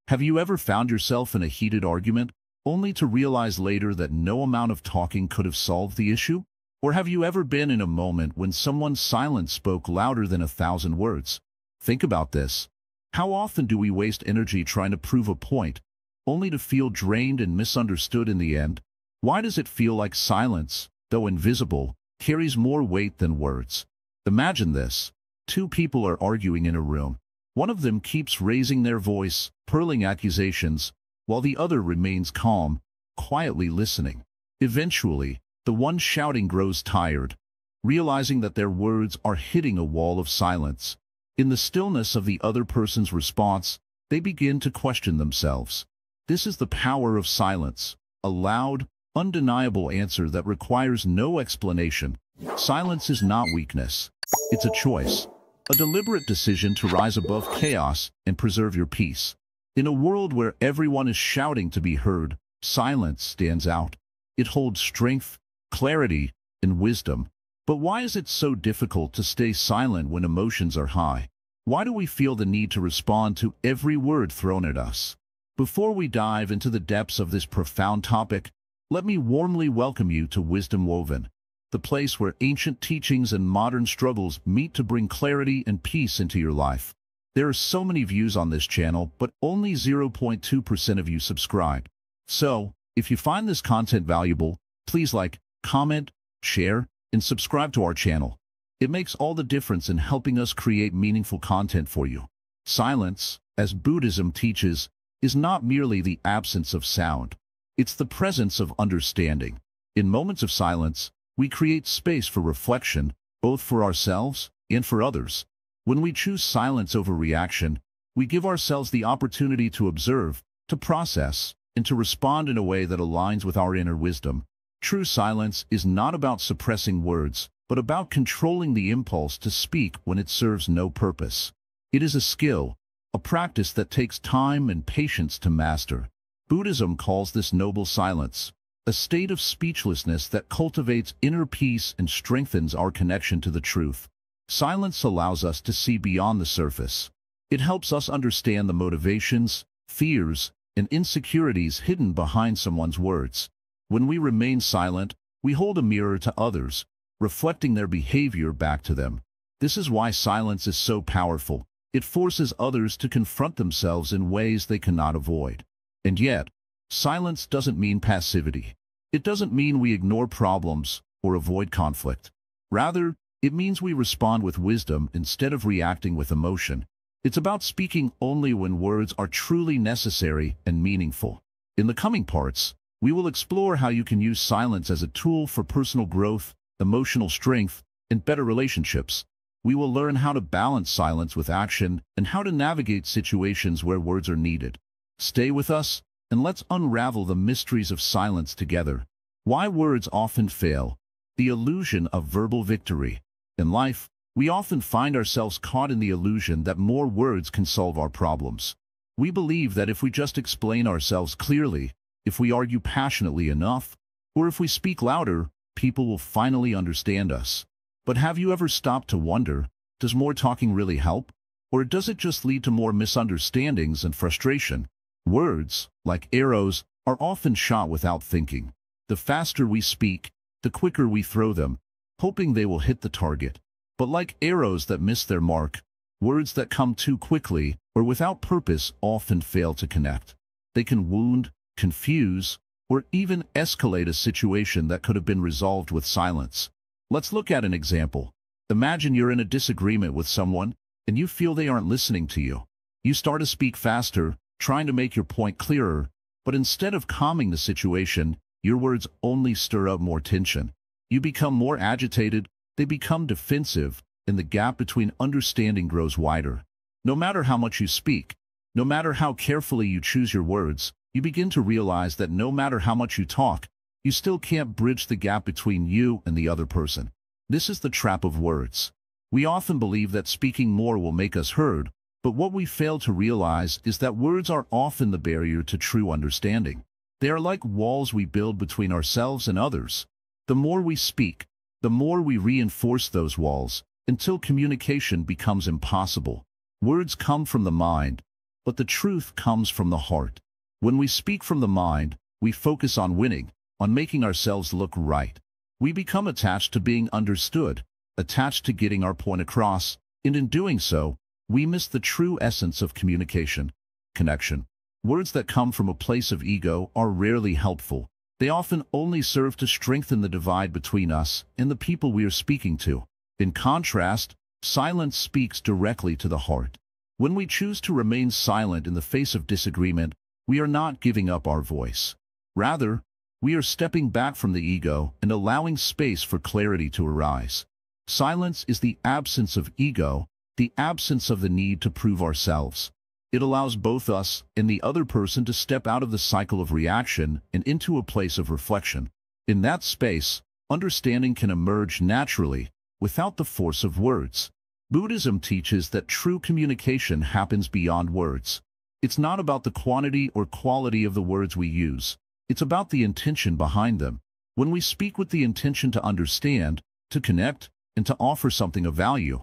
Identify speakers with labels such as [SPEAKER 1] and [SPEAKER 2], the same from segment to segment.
[SPEAKER 1] Have you ever found yourself in a heated argument, only to realize later that no amount of talking could have solved the issue? Or have you ever been in a moment when someone's silence spoke louder than 1,000 words? Think about this. How often do we waste energy trying to prove a point, only to feel drained and misunderstood in the end? Why does it feel like silence, though invisible, carries more weight than words? Imagine this. Two people are arguing in a room. One of them keeps raising their voice, hurling accusations, while the other remains calm, quietly listening. Eventually, the one shouting grows tired, realizing that their words are hitting a wall of silence. In the stillness of the other person's response, they begin to question themselves. This is the power of silence, a loud, undeniable answer that requires no explanation. Silence is not weakness. It's a choice, a deliberate decision to rise above chaos and preserve your peace. In a world where everyone is shouting to be heard, silence stands out. It holds strength, clarity, and wisdom. But why is it so difficult to stay silent when emotions are high? Why do we feel the need to respond to every word thrown at us? Before we dive into the depths of this profound topic, let me warmly welcome you to Wisdom Woven, the place where ancient teachings and modern struggles meet to bring clarity and peace into your life. There are so many views on this channel, but only 0.2% of you subscribe. So, if you find this content valuable, please like, comment, share, and subscribe to our channel. It makes all the difference in helping us create meaningful content for you. Silence, as Buddhism teaches, is not merely the absence of sound. It's the presence of understanding. In moments of silence, we create space for reflection, both for ourselves and for others. When we choose silence over reaction, we give ourselves the opportunity to observe, to process, and to respond in a way that aligns with our inner wisdom. True silence is not about suppressing words, but about controlling the impulse to speak when it serves no purpose. It is a skill, a practice that takes time and patience to master. Buddhism calls this noble silence, a state of speechlessness that cultivates inner peace and strengthens our connection to the truth. Silence allows us to see beyond the surface. It helps us understand the motivations, fears, and insecurities hidden behind someone's words. When we remain silent, we hold a mirror to others, reflecting their behavior back to them. This is why silence is so powerful. It forces others to confront themselves in ways they cannot avoid. And yet, silence doesn't mean passivity. It doesn't mean we ignore problems or avoid conflict. Rather, it means we respond with wisdom instead of reacting with emotion. It's about speaking only when words are truly necessary and meaningful. In the coming parts, we will explore how you can use silence as a tool for personal growth, emotional strength, and better relationships. We will learn how to balance silence with action and how to navigate situations where words are needed. Stay with us, and let's unravel the mysteries of silence together. Why words often fail. The illusion of verbal victory. In life, we often find ourselves caught in the illusion that more words can solve our problems. We believe that if we just explain ourselves clearly, if we argue passionately enough, or if we speak louder, people will finally understand us. But have you ever stopped to wonder, does more talking really help? Or does it just lead to more misunderstandings and frustration? Words, like arrows, are often shot without thinking. The faster we speak, the quicker we throw them, hoping they will hit the target. But like arrows that miss their mark, words that come too quickly or without purpose often fail to connect. They can wound, confuse, or even escalate a situation that could have been resolved with silence. Let's look at an example. Imagine you're in a disagreement with someone, and you feel they aren't listening to you. You start to speak faster, trying to make your point clearer, but instead of calming the situation, your words only stir up more tension. You become more agitated, they become defensive, and the gap between understanding grows wider. No matter how much you speak, no matter how carefully you choose your words, you begin to realize that no matter how much you talk, you still can't bridge the gap between you and the other person. This is the trap of words. We often believe that speaking more will make us heard, but what we fail to realize is that words are often the barrier to true understanding. They are like walls we build between ourselves and others. The more we speak, the more we reinforce those walls, until communication becomes impossible. Words come from the mind, but the truth comes from the heart. When we speak from the mind, we focus on winning, on making ourselves look right. We become attached to being understood, attached to getting our point across, and in doing so, we miss the true essence of communication, connection. Words that come from a place of ego are rarely helpful. They often only serve to strengthen the divide between us and the people we are speaking to. In contrast, silence speaks directly to the heart. When we choose to remain silent in the face of disagreement, we are not giving up our voice. Rather, we are stepping back from the ego and allowing space for clarity to arise. Silence is the absence of ego, the absence of the need to prove ourselves. It allows both us and the other person to step out of the cycle of reaction and into a place of reflection. In that space, understanding can emerge naturally, without the force of words. Buddhism teaches that true communication happens beyond words. It's not about the quantity or quality of the words we use. It's about the intention behind them. When we speak with the intention to understand, to connect, and to offer something of value,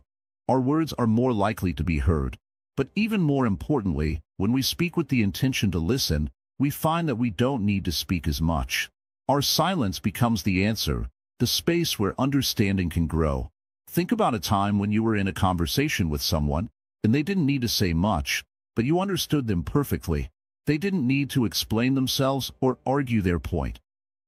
[SPEAKER 1] our words are more likely to be heard. But even more importantly, when we speak with the intention to listen, we find that we don't need to speak as much. Our silence becomes the answer, the space where understanding can grow. Think about a time when you were in a conversation with someone, and they didn't need to say much, but you understood them perfectly. They didn't need to explain themselves or argue their point.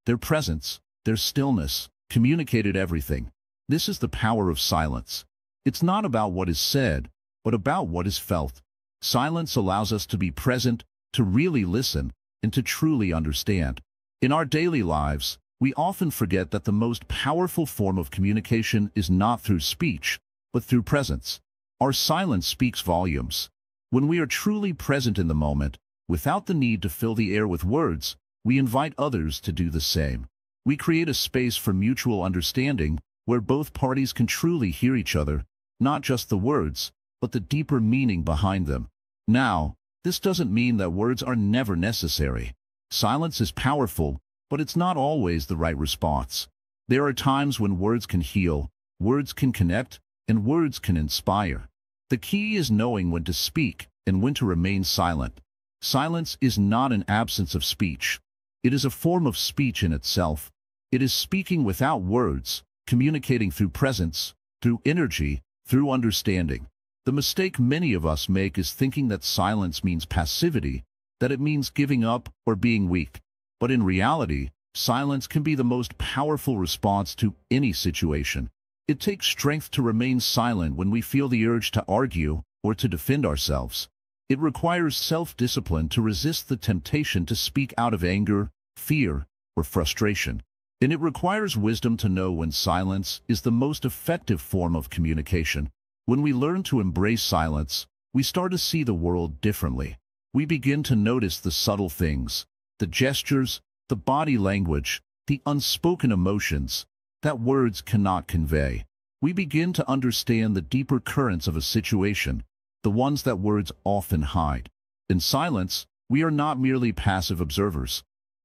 [SPEAKER 1] Their presence, their stillness, communicated everything. This is the power of silence. It's not about what is said, but about what is felt. Silence allows us to be present, to really listen, and to truly understand. In our daily lives, we often forget that the most powerful form of communication is not through speech, but through presence. Our silence speaks volumes. When we are truly present in the moment, without the need to fill the air with words, we invite others to do the same. We create a space for mutual understanding, where both parties can truly hear each other, not just the words, but the deeper meaning behind them. Now, this doesn't mean that words are never necessary. Silence is powerful, but it's not always the right response. There are times when words can heal, words can connect, and words can inspire. The key is knowing when to speak and when to remain silent. Silence is not an absence of speech. It is a form of speech in itself. It is speaking without words, communicating through presence, through energy, through understanding. The mistake many of us make is thinking that silence means passivity, that it means giving up or being weak. But in reality, silence can be the most powerful response to any situation. It takes strength to remain silent when we feel the urge to argue or to defend ourselves. It requires self-discipline to resist the temptation to speak out of anger, fear, or frustration. And it requires wisdom to know when silence is the most effective form of communication. When we learn to embrace silence, we start to see the world differently. We begin to notice the subtle things, the gestures, the body language, the unspoken emotions that words cannot convey. We begin to understand the deeper currents of a situation, the ones that words often hide. In silence, we are not merely passive observers.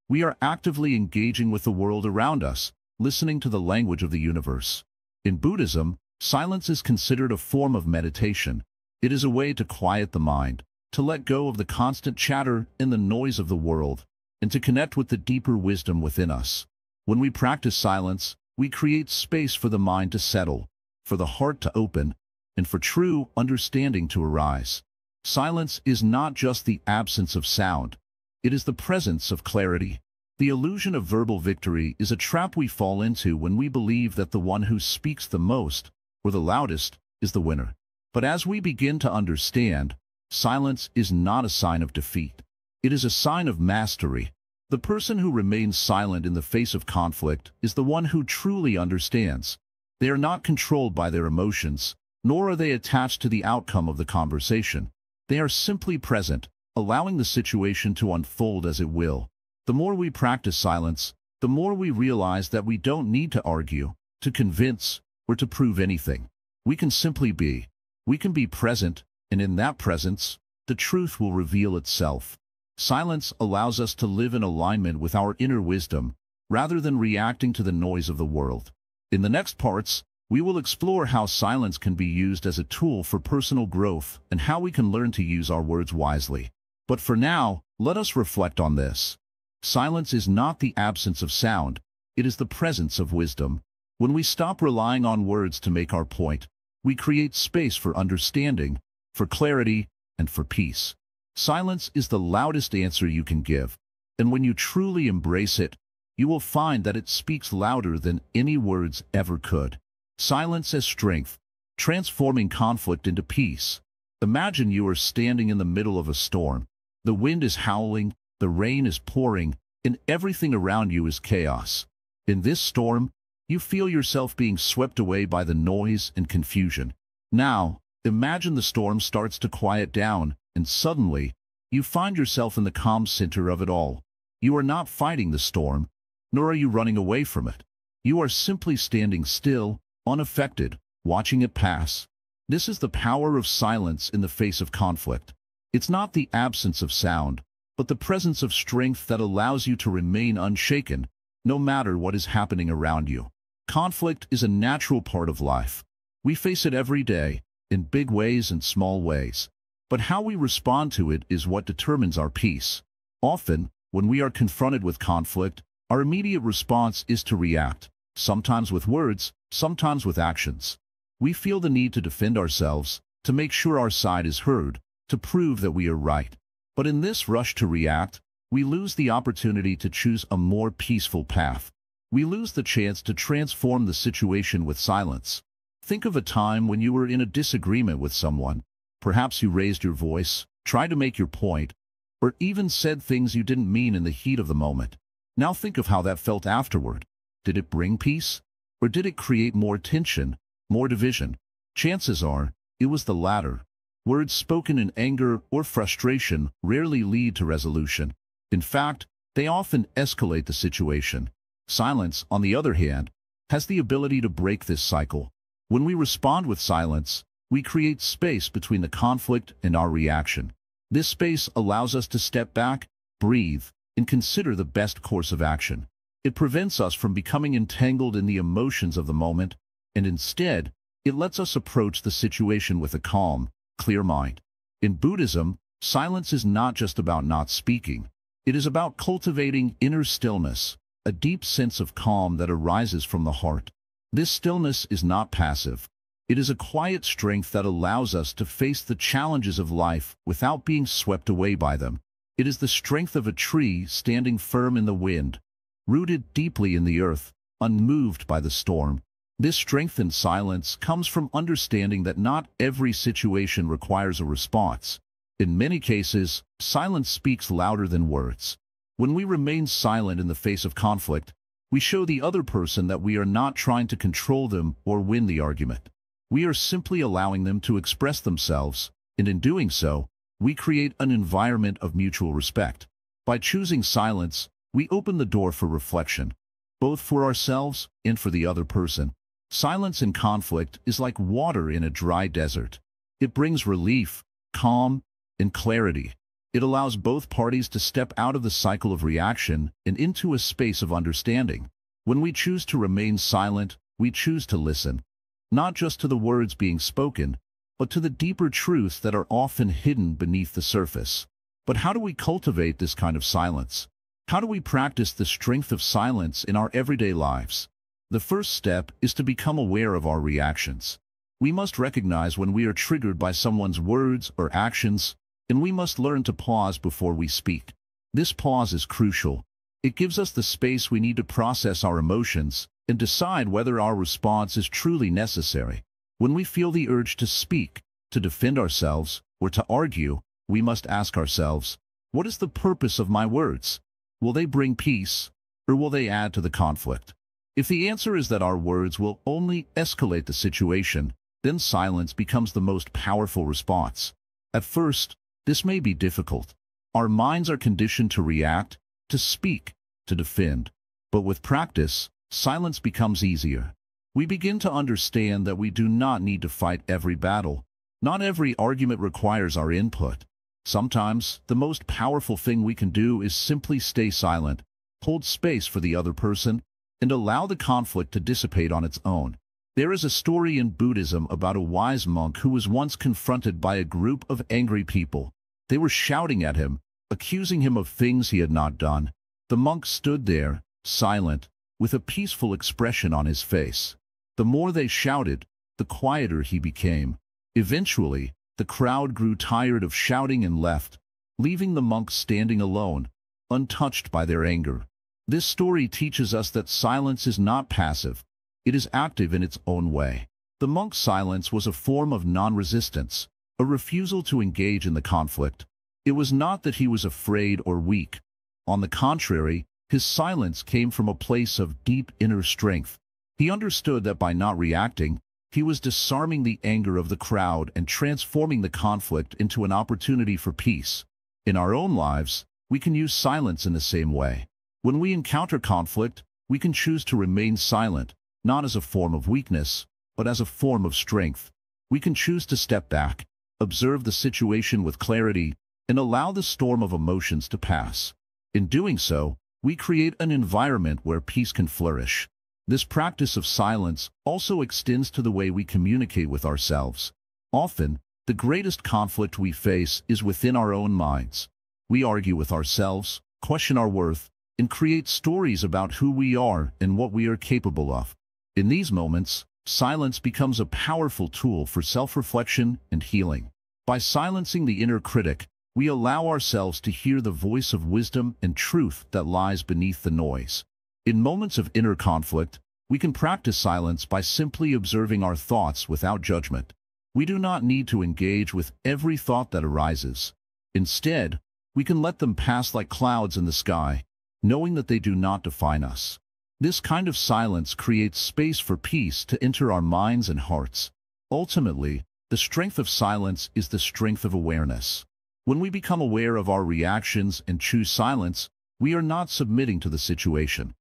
[SPEAKER 1] We are actively engaging with the world around us, listening to the language of the universe. In Buddhism, silence is considered a form of meditation. It is a way to quiet the mind, to let go of the constant chatter and the noise of the world, and to connect with the deeper wisdom within us. When we practice silence, we create space for the mind to settle, for the heart to open, and for true understanding to arise. Silence is not just the absence of sound. It is the presence of clarity. The illusion of verbal victory is a trap we fall into when we believe that the one who speaks the most, or the loudest, is the winner. But as we begin to understand, silence is not a sign of defeat. It is a sign of mastery. The person who remains silent in the face of conflict is the one who truly understands. They are not controlled by their emotions, nor are they attached to the outcome of the conversation. They are simply present, allowing the situation to unfold as it will. The more we practice silence, the more we realize that we don't need to argue, to convince, or to prove anything. We can simply be. We can be present, and in that presence, the truth will reveal itself. Silence allows us to live in alignment with our inner wisdom, rather than reacting to the noise of the world. In the next parts, we will explore how silence can be used as a tool for personal growth and how we can learn to use our words wisely. But for now, let us reflect on this. Silence is not the absence of sound, it is the presence of wisdom. When we stop relying on words to make our point, we create space for understanding, for clarity, and for peace. Silence is the loudest answer you can give, and when you truly embrace it, you will find that it speaks louder than any words ever could. Silence as strength, transforming conflict into peace. Imagine you are standing in the middle of a storm. The wind is howling, the rain is pouring, and everything around you is chaos. In this storm, you feel yourself being swept away by the noise and confusion. Now, imagine the storm starts to quiet down, and suddenly, you find yourself in the calm center of it all. You are not fighting the storm, nor are you running away from it. You are simply standing still, unaffected, watching it pass. This is the power of silence in the face of conflict. It's not the absence of sound, but the presence of strength that allows you to remain unshaken, no matter what is happening around you. Conflict is a natural part of life. We face it every day, in big ways and small ways. But how we respond to it is what determines our peace. Often, when we are confronted with conflict, our immediate response is to react, sometimes with words, sometimes with actions. We feel the need to defend ourselves, to make sure our side is heard, to prove that we are right. But in this rush to react, we lose the opportunity to choose a more peaceful path. We lose the chance to transform the situation with silence. Think of a time when you were in a disagreement with someone. Perhaps you raised your voice, tried to make your point, or even said things you didn't mean in the heat of the moment. Now think of how that felt afterward. Did it bring peace? Or did it create more tension, more division? Chances are, it was the latter. Words spoken in anger or frustration rarely lead to resolution. In fact, they often escalate the situation. Silence, on the other hand, has the ability to break this cycle. When we respond with silence, we create space between the conflict and our reaction. This space allows us to step back, breathe, and consider the best course of action. It prevents us from becoming entangled in the emotions of the moment, and instead, it lets us approach the situation with a calm, clear mind. In Buddhism, silence is not just about not speaking. It is about cultivating inner stillness, a deep sense of calm that arises from the heart. This stillness is not passive. It is a quiet strength that allows us to face the challenges of life without being swept away by them. It is the strength of a tree standing firm in the wind, rooted deeply in the earth, unmoved by the storm. This strength in silence comes from understanding that not every situation requires a response. In many cases, silence speaks louder than words. When we remain silent in the face of conflict, we show the other person that we are not trying to control them or win the argument. We are simply allowing them to express themselves, and in doing so, we create an environment of mutual respect. By choosing silence, we open the door for reflection, both for ourselves and for the other person. Silence in conflict is like water in a dry desert. It brings relief, calm, and clarity. It allows both parties to step out of the cycle of reaction and into a space of understanding. When we choose to remain silent, we choose to listen, not just to the words being spoken, but to the deeper truths that are often hidden beneath the surface. But how do we cultivate this kind of silence? How do we practice the strength of silence in our everyday lives? The first step is to become aware of our reactions. We must recognize when we are triggered by someone's words or actions, and we must learn to pause before we speak. This pause is crucial. It gives us the space we need to process our emotions and decide whether our response is truly necessary. When we feel the urge to speak, to defend ourselves, or to argue, we must ask ourselves, what is the purpose of my words? Will they bring peace, or will they add to the conflict? If the answer is that our words will only escalate the situation, then silence becomes the most powerful response. At first, this may be difficult. Our minds are conditioned to react, to speak, to defend. But with practice, silence becomes easier. We begin to understand that we do not need to fight every battle. Not every argument requires our input. Sometimes, the most powerful thing we can do is simply stay silent, hold space for the other person, and allow the conflict to dissipate on its own. There is a story in Buddhism about a wise monk who was once confronted by a group of angry people. They were shouting at him, accusing him of things he had not done. The monk stood there, silent, with a peaceful expression on his face. The more they shouted, the quieter he became. Eventually, the crowd grew tired of shouting and left, leaving the monk standing alone, untouched by their anger. This story teaches us that silence is not passive. It is active in its own way. The monk's silence was a form of non-resistance, a refusal to engage in the conflict. It was not that he was afraid or weak. On the contrary, his silence came from a place of deep inner strength. He understood that by not reacting, he was disarming the anger of the crowd and transforming the conflict into an opportunity for peace. In our own lives, we can use silence in the same way. When we encounter conflict, we can choose to remain silent, not as a form of weakness, but as a form of strength. We can choose to step back, observe the situation with clarity, and allow the storm of emotions to pass. In doing so, we create an environment where peace can flourish. This practice of silence also extends to the way we communicate with ourselves. Often, the greatest conflict we face is within our own minds. We argue with ourselves, question our worth, and create stories about who we are and what we are capable of. In these moments, silence becomes a powerful tool for self-reflection and healing. By silencing the inner critic, we allow ourselves to hear the voice of wisdom and truth that lies beneath the noise. In moments of inner conflict, we can practice silence by simply observing our thoughts without judgment. We do not need to engage with every thought that arises. Instead, we can let them pass like clouds in the sky, knowing that they do not define us. This kind of silence creates space for peace to enter our minds and hearts. Ultimately, the strength of silence is the strength of awareness. When we become aware of our reactions and choose silence, we are not submitting to the situation.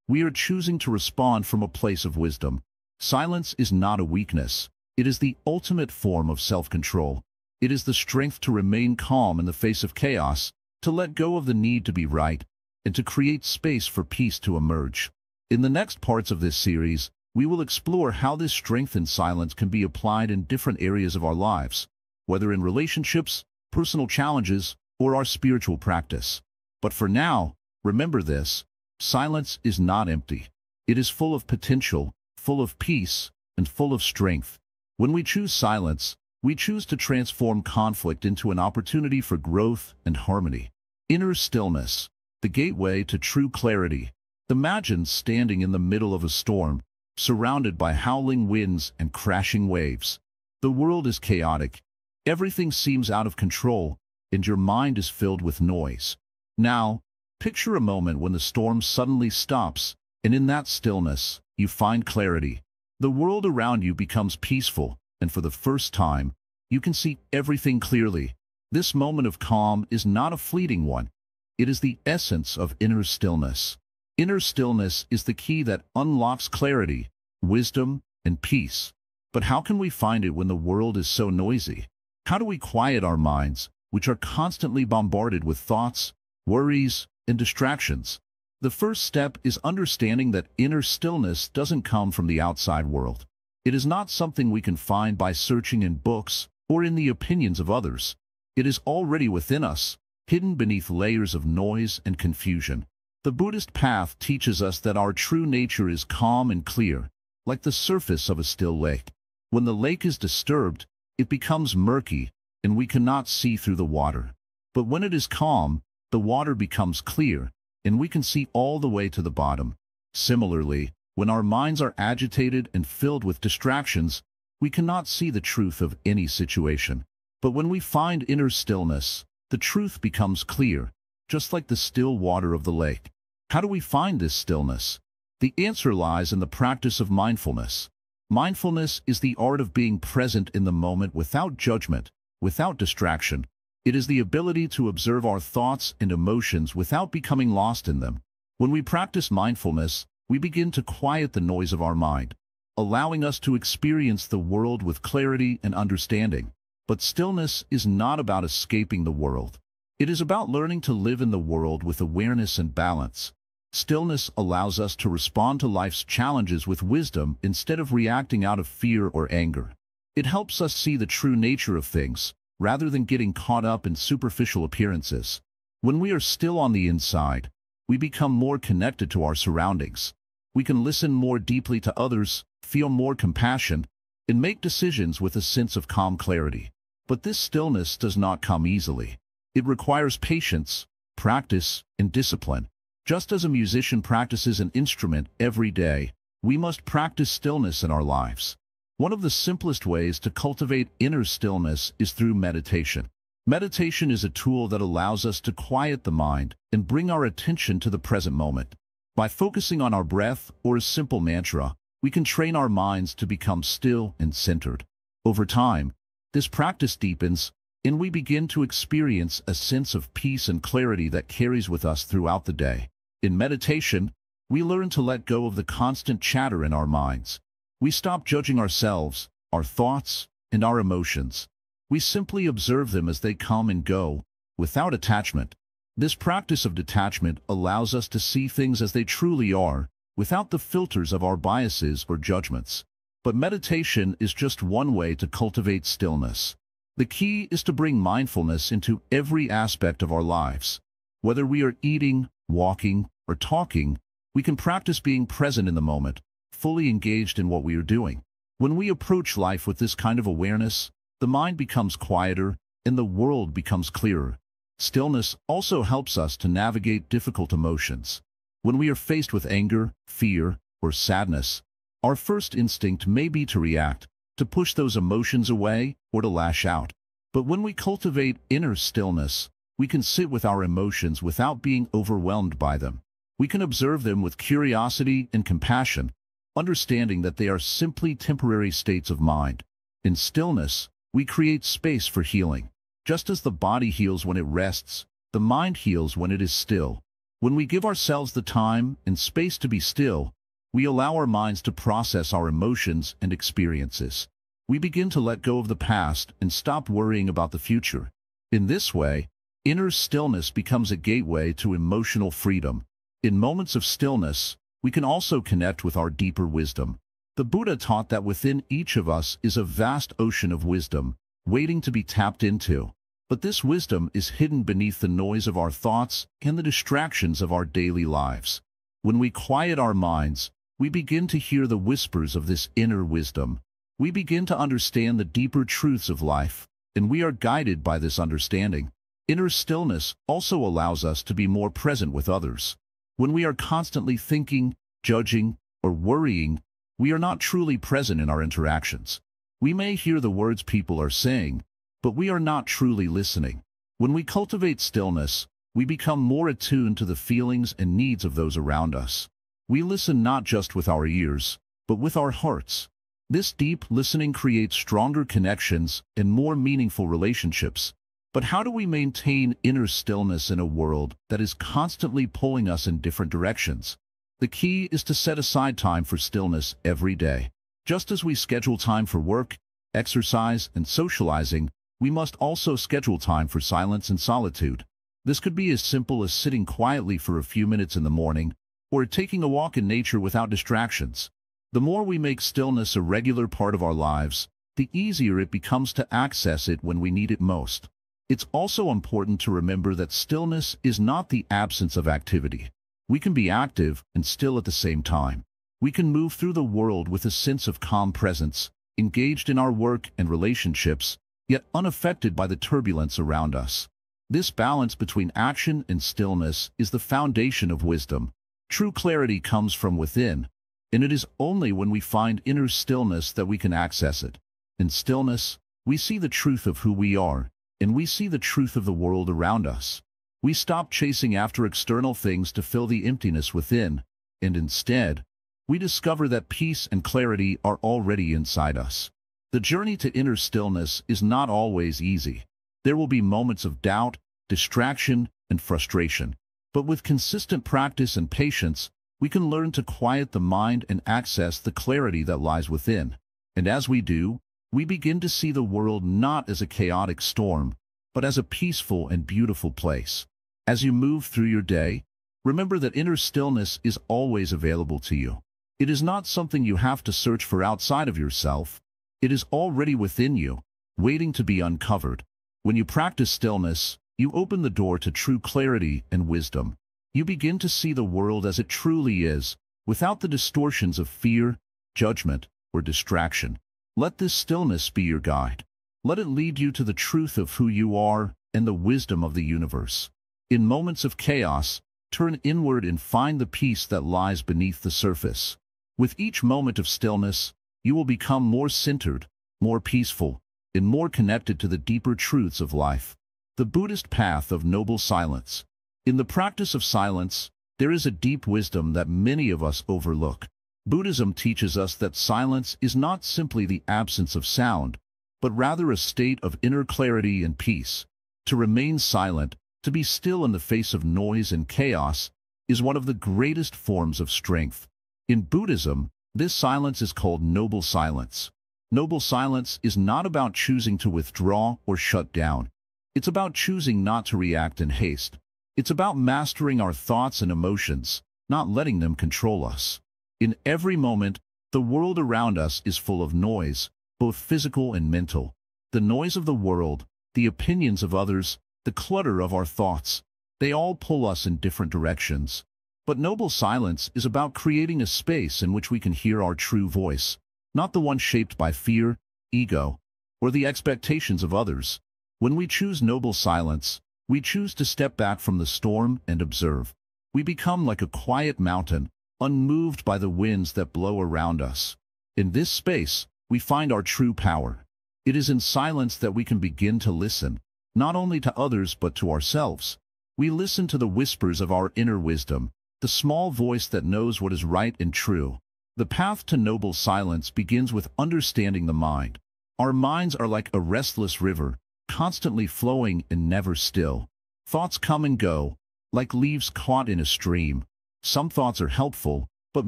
[SPEAKER 1] We are choosing to respond from a place of wisdom. Silence is not a weakness. It is the ultimate form of self-control. It is the strength to remain calm in the face of chaos, to let go of the need to be right, and to create space for peace to emerge. In the next parts of this series, we will explore how this strength in silence can be applied in different areas of our lives, whether in relationships, personal challenges, or our spiritual practice. But for now, remember this: silence is not empty. It is full of potential, full of peace, and full of strength. When we choose silence, we choose to transform conflict into an opportunity for growth and harmony. Inner stillness, the gateway to true clarity. Imagine standing in the middle of a storm, surrounded by howling winds and crashing waves. The world is chaotic. Everything seems out of control, and your mind is filled with noise. Now, picture a moment when the storm suddenly stops, and in that stillness, you find clarity. The world around you becomes peaceful, and for the first time, you can see everything clearly. This moment of calm is not a fleeting one. It is the essence of inner stillness. Inner stillness is the key that unlocks clarity, wisdom, and peace. But how can we find it when the world is so noisy? How do we quiet our minds, which are constantly bombarded with thoughts, worries, and distractions? The first step is understanding that inner stillness doesn't come from the outside world. It is not something we can find by searching in books or in the opinions of others. It is already within us, hidden beneath layers of noise and confusion. The Buddhist path teaches us that our true nature is calm and clear, like the surface of a still lake. When the lake is disturbed, it becomes murky, and we cannot see through the water. But when it is calm, the water becomes clear, and we can see all the way to the bottom. Similarly, when our minds are agitated and filled with distractions, we cannot see the truth of any situation. But when we find inner stillness, the truth becomes clear, just like the still water of the lake. How do we find this stillness? The answer lies in the practice of mindfulness. Mindfulness is the art of being present in the moment without judgment, without distraction. It is the ability to observe our thoughts and emotions without becoming lost in them. When we practice mindfulness, we begin to quiet the noise of our mind, allowing us to experience the world with clarity and understanding. But stillness is not about escaping the world. It is about learning to live in the world with awareness and balance. Stillness allows us to respond to life's challenges with wisdom instead of reacting out of fear or anger. It helps us see the true nature of things, rather than getting caught up in superficial appearances. When we are still on the inside, we become more connected to our surroundings. We can listen more deeply to others, feel more compassion, and make decisions with a sense of calm clarity. But this stillness does not come easily. It requires patience, practice, and discipline. Just as a musician practices an instrument every day, we must practice stillness in our lives. One of the simplest ways to cultivate inner stillness is through meditation. Meditation is a tool that allows us to quiet the mind and bring our attention to the present moment. By focusing on our breath or a simple mantra, we can train our minds to become still and centered. Over time, this practice deepens, and we begin to experience a sense of peace and clarity that carries with us throughout the day. In meditation, we learn to let go of the constant chatter in our minds. We stop judging ourselves, our thoughts, and our emotions. We simply observe them as they come and go, without attachment. This practice of detachment allows us to see things as they truly are, without the filters of our biases or judgments. But meditation is just one way to cultivate stillness. The key is to bring mindfulness into every aspect of our lives. Whether we are eating, walking, or talking, we can practice being present in the moment, fully engaged in what we are doing. When we approach life with this kind of awareness, the mind becomes quieter and the world becomes clearer. Stillness also helps us to navigate difficult emotions. When we are faced with anger, fear, or sadness, our first instinct may be to react, to push those emotions away, or to lash out. But when we cultivate inner stillness, we can sit with our emotions without being overwhelmed by them. We can observe them with curiosity and compassion, understanding that they are simply temporary states of mind. In stillness, we create space for healing. Just as the body heals when it rests, the mind heals when it is still. When we give ourselves the time and space to be still, we allow our minds to process our emotions and experiences. We begin to let go of the past and stop worrying about the future. In this way, inner stillness becomes a gateway to emotional freedom. In moments of stillness, we can also connect with our deeper wisdom. The Buddha taught that within each of us is a vast ocean of wisdom, waiting to be tapped into. But this wisdom is hidden beneath the noise of our thoughts and the distractions of our daily lives. When we quiet our minds, we begin to hear the whispers of this inner wisdom. We begin to understand the deeper truths of life, and we are guided by this understanding. Inner stillness also allows us to be more present with others. When we are constantly thinking, judging, or worrying, we are not truly present in our interactions. We may hear the words people are saying, but we are not truly listening. When we cultivate stillness, we become more attuned to the feelings and needs of those around us. We listen not just with our ears, but with our hearts. This deep listening creates stronger connections and more meaningful relationships. But how do we maintain inner stillness in a world that is constantly pulling us in different directions? The key is to set aside time for stillness every day. Just as we schedule time for work, exercise, and socializing, we must also schedule time for silence and solitude. This could be as simple as sitting quietly for a few minutes in the morning, or taking a walk in nature without distractions. The more we make stillness a regular part of our lives, the easier it becomes to access it when we need it most. It's also important to remember that stillness is not the absence of activity. We can be active and still at the same time. We can move through the world with a sense of calm presence, engaged in our work and relationships, yet unaffected by the turbulence around us. This balance between action and stillness is the foundation of wisdom. True clarity comes from within, and it is only when we find inner stillness that we can access it. In stillness, we see the truth of who we are, and we see the truth of the world around us. We stop chasing after external things to fill the emptiness within, and instead, we discover that peace and clarity are already inside us. The journey to inner stillness is not always easy. There will be moments of doubt, distraction, and frustration. But with consistent practice and patience, we can learn to quiet the mind and access the clarity that lies within. And as we do, we begin to see the world not as a chaotic storm, but as a peaceful and beautiful place. As you move through your day, remember that inner stillness is always available to you. It is not something you have to search for outside of yourself. It is already within you, waiting to be uncovered. When you practice stillness, you open the door to true clarity and wisdom. You begin to see the world as it truly is, without the distortions of fear, judgment, or distraction. Let this stillness be your guide. Let it lead you to the truth of who you are and the wisdom of the universe. In moments of chaos, turn inward and find the peace that lies beneath the surface. With each moment of stillness, you will become more centered, more peaceful, and more connected to the deeper truths of life. The Buddhist path of noble silence. In the practice of silence, there is a deep wisdom that many of us overlook. Buddhism teaches us that silence is not simply the absence of sound, but rather a state of inner clarity and peace. To remain silent, to be still in the face of noise and chaos, is one of the greatest forms of strength. In Buddhism, this silence is called noble silence. Noble silence is not about choosing to withdraw or shut down. It's about choosing not to react in haste. It's about mastering our thoughts and emotions, not letting them control us. In every moment, the world around us is full of noise, both physical and mental. The noise of the world, the opinions of others, the clutter of our thoughts, they all pull us in different directions. But noble silence is about creating a space in which we can hear our true voice, not the one shaped by fear, ego, or the expectations of others. When we choose noble silence, we choose to step back from the storm and observe. We become like a quiet mountain, unmoved by the winds that blow around us. In this space, we find our true power. It is in silence that we can begin to listen, not only to others but to ourselves. We listen to the whispers of our inner wisdom, the small voice that knows what is right and true. The path to noble silence begins with understanding the mind. Our minds are like a restless river, constantly flowing and never still. Thoughts come and go, like leaves caught in a stream. Some thoughts are helpful, but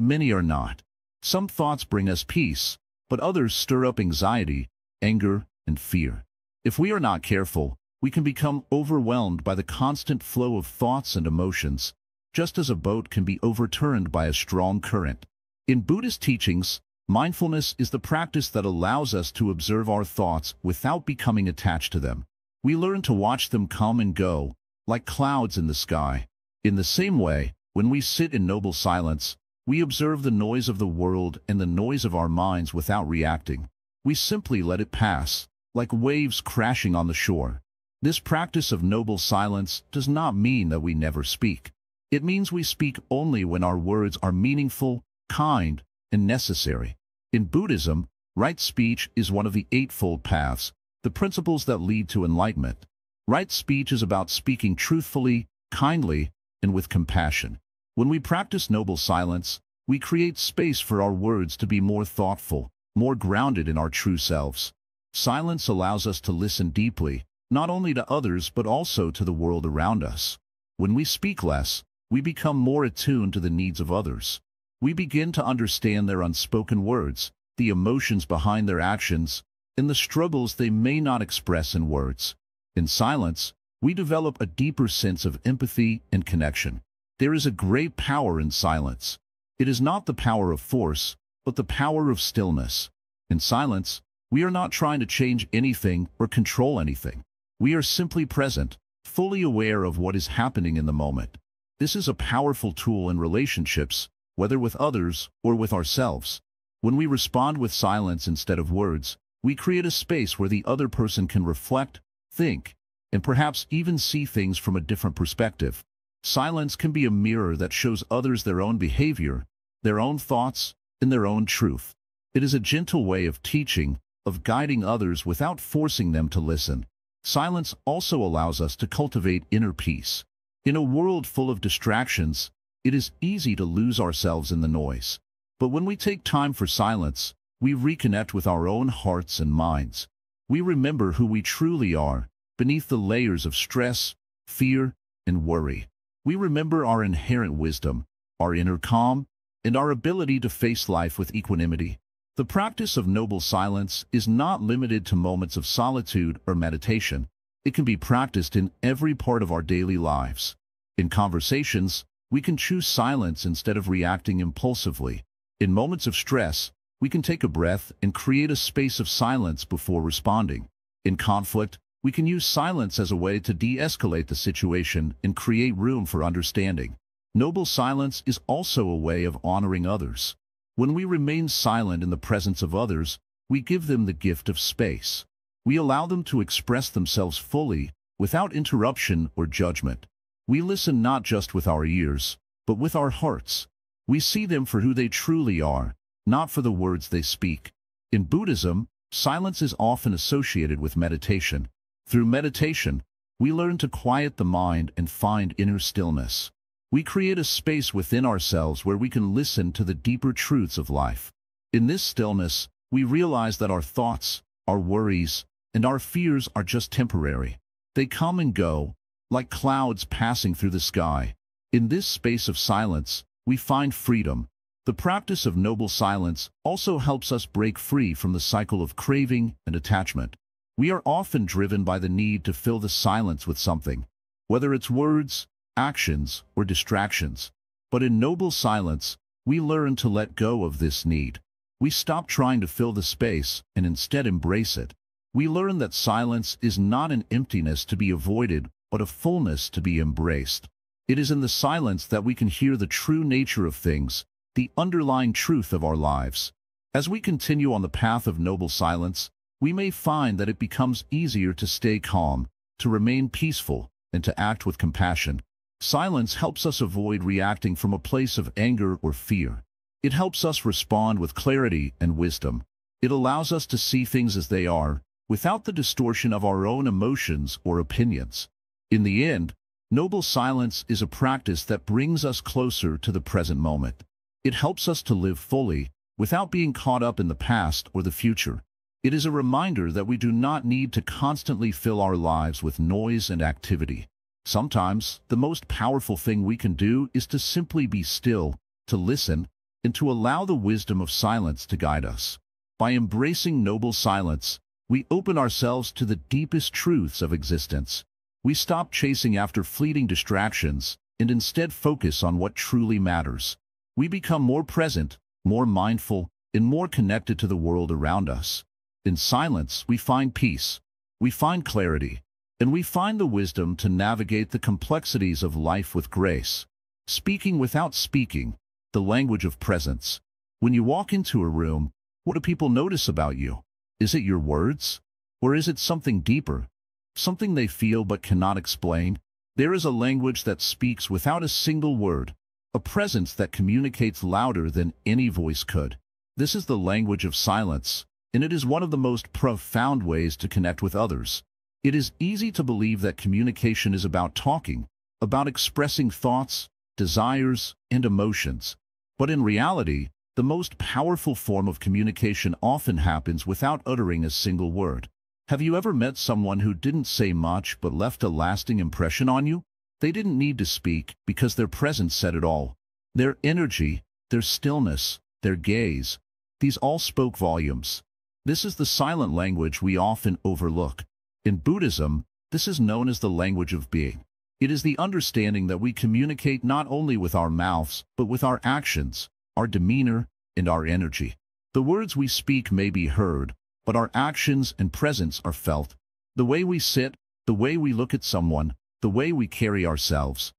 [SPEAKER 1] many are not. Some thoughts bring us peace, but others stir up anxiety, anger, and fear. If we are not careful, we can become overwhelmed by the constant flow of thoughts and emotions, just as a boat can be overturned by a strong current. In Buddhist teachings, mindfulness is the practice that allows us to observe our thoughts without becoming attached to them. We learn to watch them come and go, like clouds in the sky. In the same way, when we sit in noble silence, we observe the noise of the world and the noise of our minds without reacting. We simply let it pass, like waves crashing on the shore. This practice of noble silence does not mean that we never speak. It means we speak only when our words are meaningful, kind, and necessary. In Buddhism, right speech is one of the Eightfold Paths, the principles that lead to enlightenment. Right speech is about speaking truthfully, kindly, and with compassion. When we practice noble silence, we create space for our words to be more thoughtful, more grounded in our true selves. Silence allows us to listen deeply, not only to others but also to the world around us. When we speak less, we become more attuned to the needs of others. We begin to understand their unspoken words, the emotions behind their actions, and the struggles they may not express in words. In silence, we develop a deeper sense of empathy and connection. There is a great power in silence. It is not the power of force, but the power of stillness. In silence, we are not trying to change anything or control anything. We are simply present, fully aware of what is happening in the moment. This is a powerful tool in relationships, whether with others or with ourselves. When we respond with silence instead of words, we create a space where the other person can reflect, think, and perhaps even see things from a different perspective. Silence can be a mirror that shows others their own behavior, their own thoughts, and their own truth. It is a gentle way of teaching, of guiding others without forcing them to listen. Silence also allows us to cultivate inner peace. In a world full of distractions, it is easy to lose ourselves in the noise. But when we take time for silence, we reconnect with our own hearts and minds. We remember who we truly are, beneath the layers of stress, fear, and worry. We remember our inherent wisdom, our inner calm, and our ability to face life with equanimity. The practice of noble silence is not limited to moments of solitude or meditation. It can be practiced in every part of our daily lives. In conversations, we can choose silence instead of reacting impulsively. In moments of stress, we can take a breath and create a space of silence before responding. In conflict, We can use silence as a way to de-escalate the situation and create room for understanding. Noble silence is also a way of honoring others. When we remain silent in the presence of others, we give them the gift of space. We allow them to express themselves fully, without interruption or judgment. We listen not just with our ears, but with our hearts. We see them for who they truly are, not for the words they speak. In Buddhism, silence is often associated with meditation. Through meditation, we learn to quiet the mind and find inner stillness. We create a space within ourselves where we can listen to the deeper truths of life. In this stillness, we realize that our thoughts, our worries, and our fears are just temporary. They come and go, like clouds passing through the sky. In this space of silence, we find freedom. The practice of noble silence also helps us break free from the cycle of craving and attachment. We are often driven by the need to fill the silence with something, whether it's words, actions, or distractions. But in noble silence, we learn to let go of this need. We stop trying to fill the space and instead embrace it. We learn that silence is not an emptiness to be avoided, but a fullness to be embraced. It is in the silence that we can hear the true nature of things, the underlying truth of our lives. As we continue on the path of noble silence, we may find that it becomes easier to stay calm, to remain peaceful, and to act with compassion. Silence helps us avoid reacting from a place of anger or fear. It helps us respond with clarity and wisdom. It allows us to see things as they are, without the distortion of our own emotions or opinions. In the end, noble silence is a practice that brings us closer to the present moment. It helps us to live fully, without being caught up in the past or the future. It is a reminder that we do not need to constantly fill our lives with noise and activity. Sometimes, the most powerful thing we can do is to simply be still, to listen, and to allow the wisdom of silence to guide us. By embracing noble silence, we open ourselves to the deepest truths of existence. We stop chasing after fleeting distractions and instead focus on what truly matters. We become more present, more mindful, and more connected to the world around us. In silence, we find peace, we find clarity, and we find the wisdom to navigate the complexities of life with grace. Speaking without speaking, the language of presence. When you walk into a room, what do people notice about you? Is it your words? Or is it something deeper? Something they feel but cannot explain? There is a language that speaks without a single word, a presence that communicates louder than any voice could. This is the language of silence, and it is one of the most profound ways to connect with others. It is easy to believe that communication is about talking, about expressing thoughts, desires, and emotions. But in reality, the most powerful form of communication often happens without uttering a single word. Have you ever met someone who didn't say much but left a lasting impression on you? They didn't need to speak because their presence said it all. Their energy, their stillness, their gaze, these all spoke volumes. This is the silent language we often overlook. In Buddhism, this is known as the language of being. It is the understanding that we communicate not only with our mouths, but with our actions, our demeanor, and our energy. The words we speak may be heard, but our actions and presence are felt. The way we sit, the way we look at someone, the way we carry ourselves.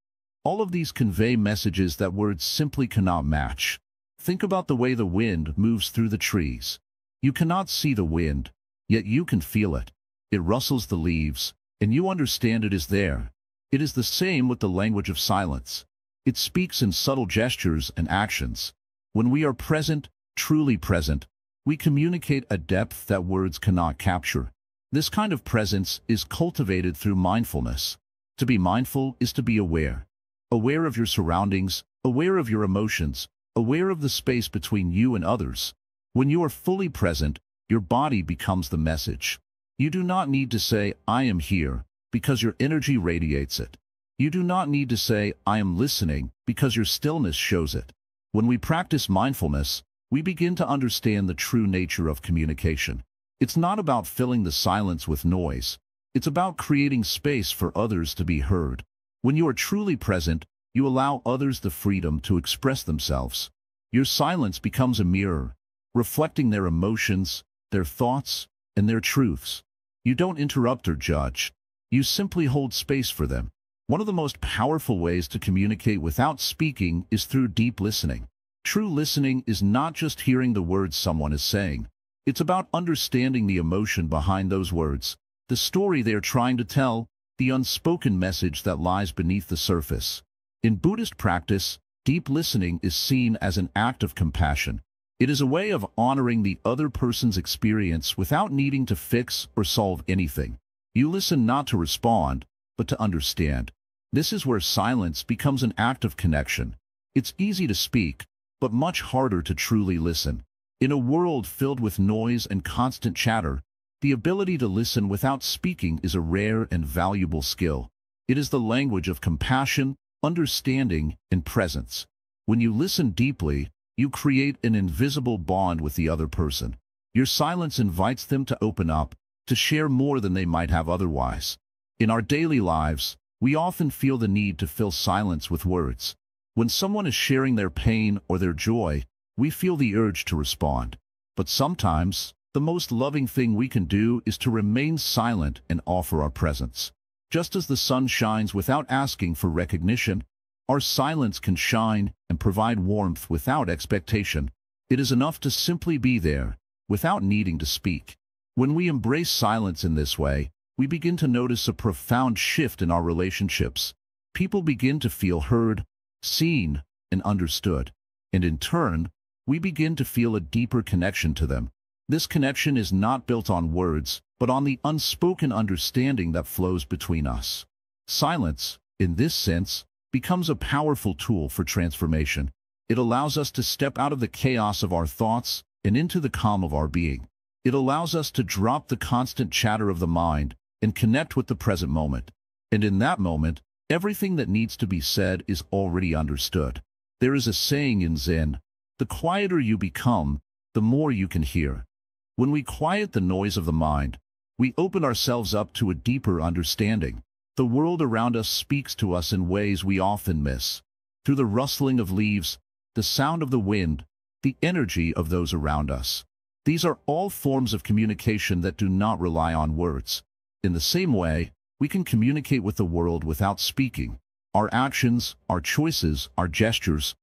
[SPEAKER 1] All of these convey messages that words simply cannot match. Think about the way the wind moves through the trees. You cannot see the wind, yet you can feel it. It rustles the leaves, and you understand it is there. It is the same with the language of silence. It speaks in subtle gestures and actions. When we are present, truly present, we communicate a depth that words cannot capture. This kind of presence is cultivated through mindfulness. To be mindful is to be aware. Aware of your surroundings, aware of your emotions, aware of the space between you and others. When you are fully present, your body becomes the message. You do not need to say, "I am here," because your energy radiates it. You do not need to say, "I am listening," because your stillness shows it. When we practice mindfulness, we begin to understand the true nature of communication. It's not about filling the silence with noise. It's about creating space for others to be heard. When you are truly present, you allow others the freedom to express themselves. Your silence becomes a mirror, reflecting their emotions, their thoughts, and their truths. You don't interrupt or judge. You simply hold space for them. One of the most powerful ways to communicate without speaking is through deep listening. True listening is not just hearing the words someone is saying. It's about understanding the emotion behind those words, the story they are trying to tell, the unspoken message that lies beneath the surface. In Buddhist practice, deep listening is seen as an act of compassion. It is a way of honoring the other person's experience without needing to fix or solve anything. You listen not to respond, but to understand. This is where silence becomes an act of connection. It's easy to speak, but much harder to truly listen. In a world filled with noise and constant chatter, the ability to listen without speaking is a rare and valuable skill. It is the language of compassion, understanding, and presence. When you listen deeply, you create an invisible bond with the other person. Your silence invites them to open up, to share more than they might have otherwise. In our daily lives, we often feel the need to fill silence with words. When someone is sharing their pain or their joy, we feel the urge to respond. But sometimes, the most loving thing we can do is to remain silent and offer our presence. Just as the sun shines without asking for recognition, our silence can shine and provide warmth without expectation. It is enough to simply be there, without needing to speak. When we embrace silence in this way, we begin to notice a profound shift in our relationships. People begin to feel heard, seen, and understood. And in turn, we begin to feel a deeper connection to them. This connection is not built on words, but on the unspoken understanding that flows between us. Silence, in this sense, becomes a powerful tool for transformation. It allows us to step out of the chaos of our thoughts and into the calm of our being. It allows us to drop the constant chatter of the mind and connect with the present moment. And in that moment, everything that needs to be said is already understood. There is a saying in Zen, "The quieter you become, the more you can hear." When we quiet the noise of the mind, we open ourselves up to a deeper understanding. The world around us speaks to us in ways we often miss. Through the rustling of leaves, the sound of the wind, the energy of those around us. These are all forms of communication that do not rely on words. In the same way, we can communicate with the world without speaking. Our actions, our choices, our gestures,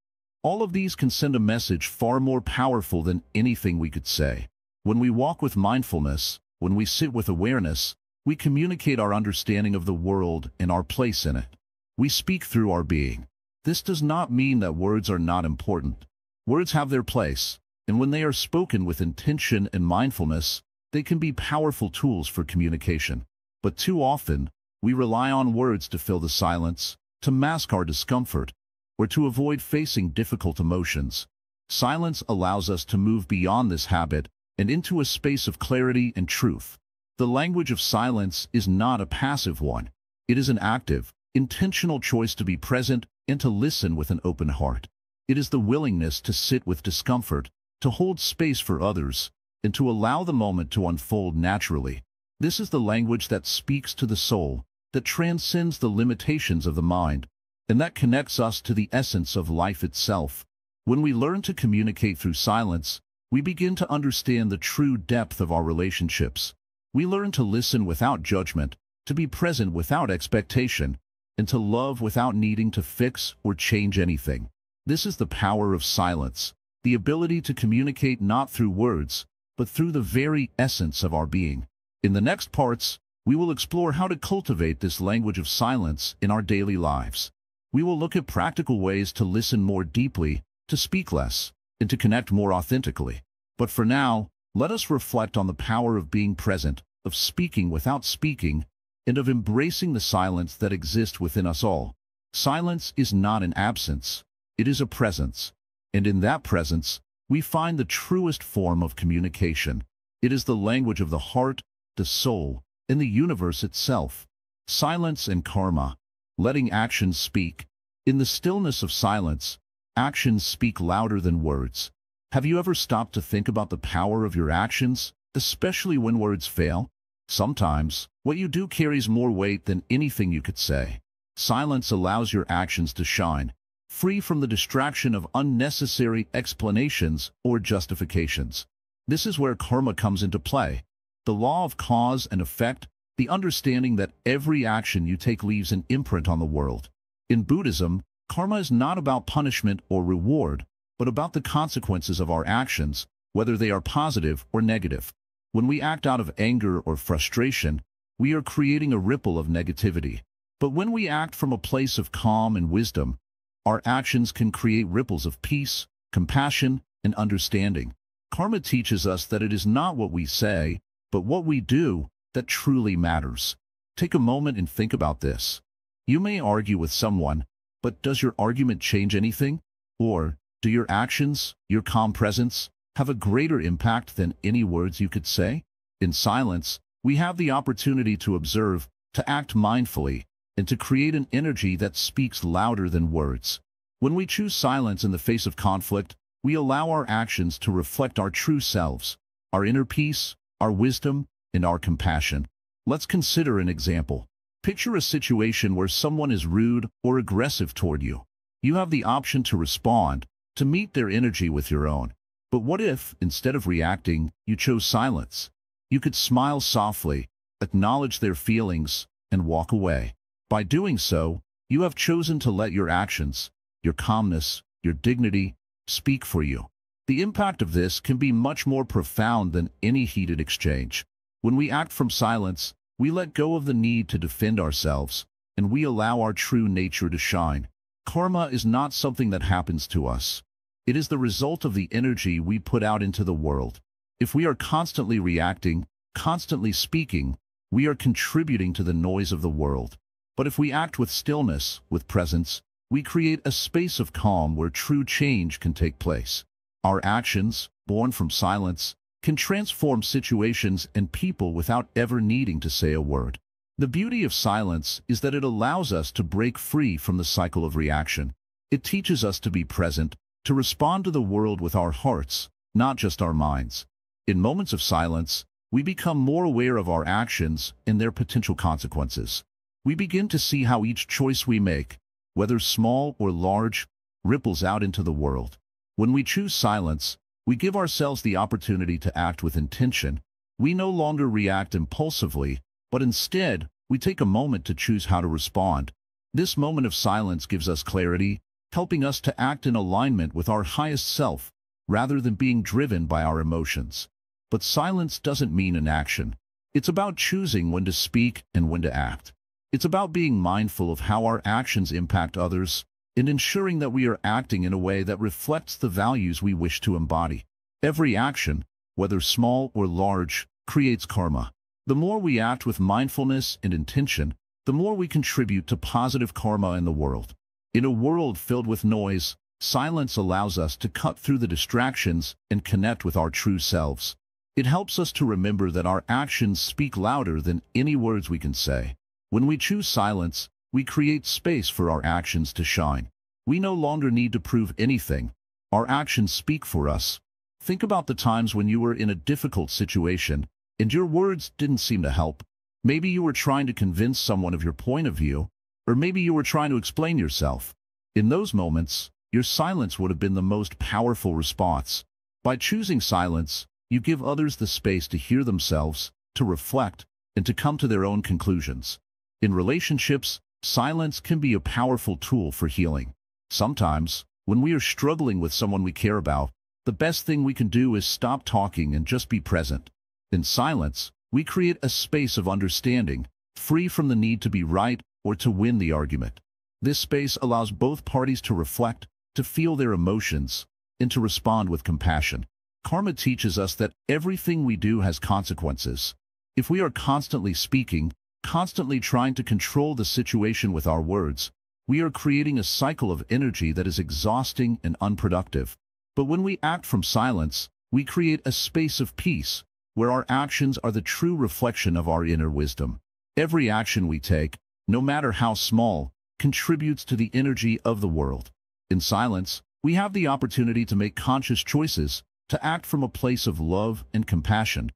[SPEAKER 1] all of these can send a message far more powerful than anything we could say. When we walk with mindfulness, when we sit with awareness, we communicate our understanding of the world and our place in it. We speak through our being. This does not mean that words are not important. Words have their place, and when they are spoken with intention and mindfulness, they can be powerful tools for communication. But too often, we rely on words to fill the silence, to mask our discomfort, or to avoid facing difficult emotions. Silence allows us to move beyond this habit and into a space of clarity and truth. The language of silence is not a passive one. It is an active, intentional choice to be present and to listen with an open heart. It is the willingness to sit with discomfort, to hold space for others, and to allow the moment to unfold naturally. This is the language that speaks to the soul, that transcends the limitations of the mind, and that connects us to the essence of life itself. When we learn to communicate through silence, we begin to understand the true depth of our relationships. We learn to listen without judgment, to be present without expectation, and to love without needing to fix or change anything. This is the power of silence, the ability to communicate not through words, but through the very essence of our being. In the next parts, we will explore how to cultivate this language of silence in our daily lives. We will look at practical ways to listen more deeply, to speak less, and to connect more authentically. But for now, let us reflect on the power of being present, of speaking without speaking, and of embracing the silence that exists within us all. Silence is not an absence, it is a presence. And in that presence, we find the truest form of communication. It is the language of the heart, the soul, and the universe itself. Silence and karma, letting actions speak. In the stillness of silence, actions speak louder than words. Have you ever stopped to think about the power of your actions, especially when words fail? Sometimes, what you do carries more weight than anything you could say. Silence allows your actions to shine, free from the distraction of unnecessary explanations or justifications. This is where karma comes into play. the law of cause and effect, the understanding that every action you take leaves an imprint on the world. In Buddhism, karma is not about punishment or reward, but about the consequences of our actions, whether they are positive or negative. When we act out of anger or frustration, we are creating a ripple of negativity. But when we act from a place of calm and wisdom, our actions can create ripples of peace, compassion, and understanding. Karma teaches us that it is not what we say, but what we do that truly matters. Take a moment and think about this. You may argue with someone, but does your argument change anything? Or do your actions, your calm presence, have a greater impact than any words you could say? In silence, we have the opportunity to observe, to act mindfully, and to create an energy that speaks louder than words. When we choose silence in the face of conflict, we allow our actions to reflect our true selves, our inner peace, our wisdom, and our compassion. Let's consider an example. Picture a situation where someone is rude or aggressive toward you. You have the option to respond, to meet their energy with your own. But what if, instead of reacting, you chose silence? You could smile softly, acknowledge their feelings, and walk away. By doing so, you have chosen to let your actions, your calmness, your dignity, speak for you. The impact of this can be much more profound than any heated exchange. When we act from silence, we let go of the need to defend ourselves, and we allow our true nature to shine. Karma is not something that happens to us. It is the result of the energy we put out into the world. If we are constantly reacting, constantly speaking, we are contributing to the noise of the world. But if we act with stillness, with presence, we create a space of calm where true change can take place. Our actions, born from silence, can transform situations and people without ever needing to say a word. The beauty of silence is that it allows us to break free from the cycle of reaction. It teaches us to be present, to respond to the world with our hearts, not just our minds. In moments of silence, we become more aware of our actions and their potential consequences. We begin to see how each choice we make, whether small or large, ripples out into the world. When we choose silence, we give ourselves the opportunity to act with intention. We no longer react impulsively, but instead, we take a moment to choose how to respond. This moment of silence gives us clarity, helping us to act in alignment with our highest self, rather than being driven by our emotions. But silence doesn't mean inaction. It's about choosing when to speak and when to act. It's about being mindful of how our actions impact others, and ensuring that we are acting in a way that reflects the values we wish to embody. Every action, whether small or large, creates karma. The more we act with mindfulness and intention, the more we contribute to positive karma in the world. In a world filled with noise, silence allows us to cut through the distractions and connect with our true selves. It helps us to remember that our actions speak louder than any words we can say. When we choose silence, we create space for our actions to shine. We no longer need to prove anything. Our actions speak for us. Think about the times when you were in a difficult situation, and your words didn't seem to help. Maybe you were trying to convince someone of your point of view, or maybe you were trying to explain yourself. In those moments, your silence would have been the most powerful response. By choosing silence, you give others the space to hear themselves, to reflect, and to come to their own conclusions. In relationships, silence can be a powerful tool for healing. Sometimes, when we are struggling with someone we care about, the best thing we can do is stop talking and just be present. In silence, we create a space of understanding, free from the need to be right or to win the argument. This space allows both parties to reflect, to feel their emotions, and to respond with compassion. Karma teaches us that everything we do has consequences. If we are constantly speaking, constantly trying to control the situation with our words, we are creating a cycle of energy that is exhausting and unproductive. But when we act from silence, we create a space of peace, where our actions are the true reflection of our inner wisdom. Every action we take, no matter how small, contributes to the energy of the world. In silence, we have the opportunity to make conscious choices, to act from a place of love and compassion,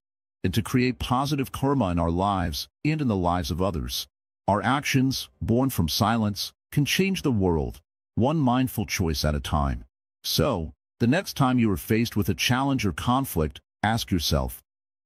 [SPEAKER 1] and to create positive karma in our lives and in the lives of others. Our actions, born from silence, can change the world, one mindful choice at a time. So, the next time you are faced with a challenge or conflict, ask yourself,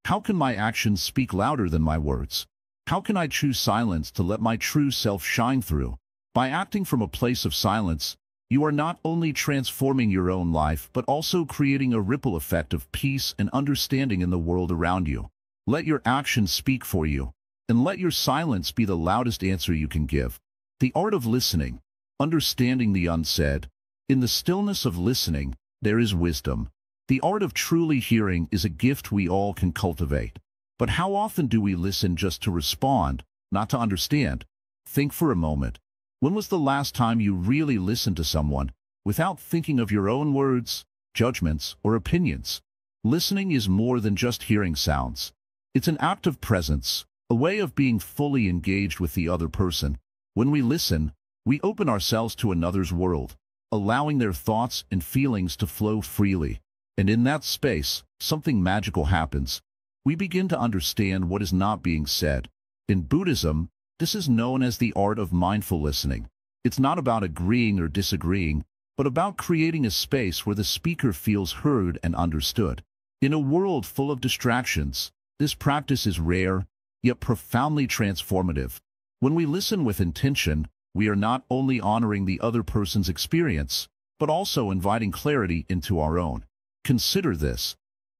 [SPEAKER 1] How can my actions speak louder than my words? How can I choose silence to let my true self shine through? By acting from a place of silence, you are not only transforming your own life, but also creating a ripple effect of peace and understanding in the world around you. Let your actions speak for you, and let your silence be the loudest answer you can give. The art of listening, understanding the unsaid. In the stillness of listening, there is wisdom. The art of truly hearing is a gift we all can cultivate. But how often do we listen just to respond, not to understand? Think for a moment. When was the last time you really listened to someone without thinking of your own words, judgments, or opinions? Listening is more than just hearing sounds. It's an act of presence, a way of being fully engaged with the other person. When we listen, we open ourselves to another's world, allowing their thoughts and feelings to flow freely. And in that space, something magical happens. We begin to understand what is not being said. In Buddhism, this is known as the art of mindful listening. It's not about agreeing or disagreeing, but about creating a space where the speaker feels heard and understood. In a world full of distractions, this practice is rare, yet profoundly transformative. When we listen with intention, we are not only honoring the other person's experience, but also inviting clarity into our own. Consider this.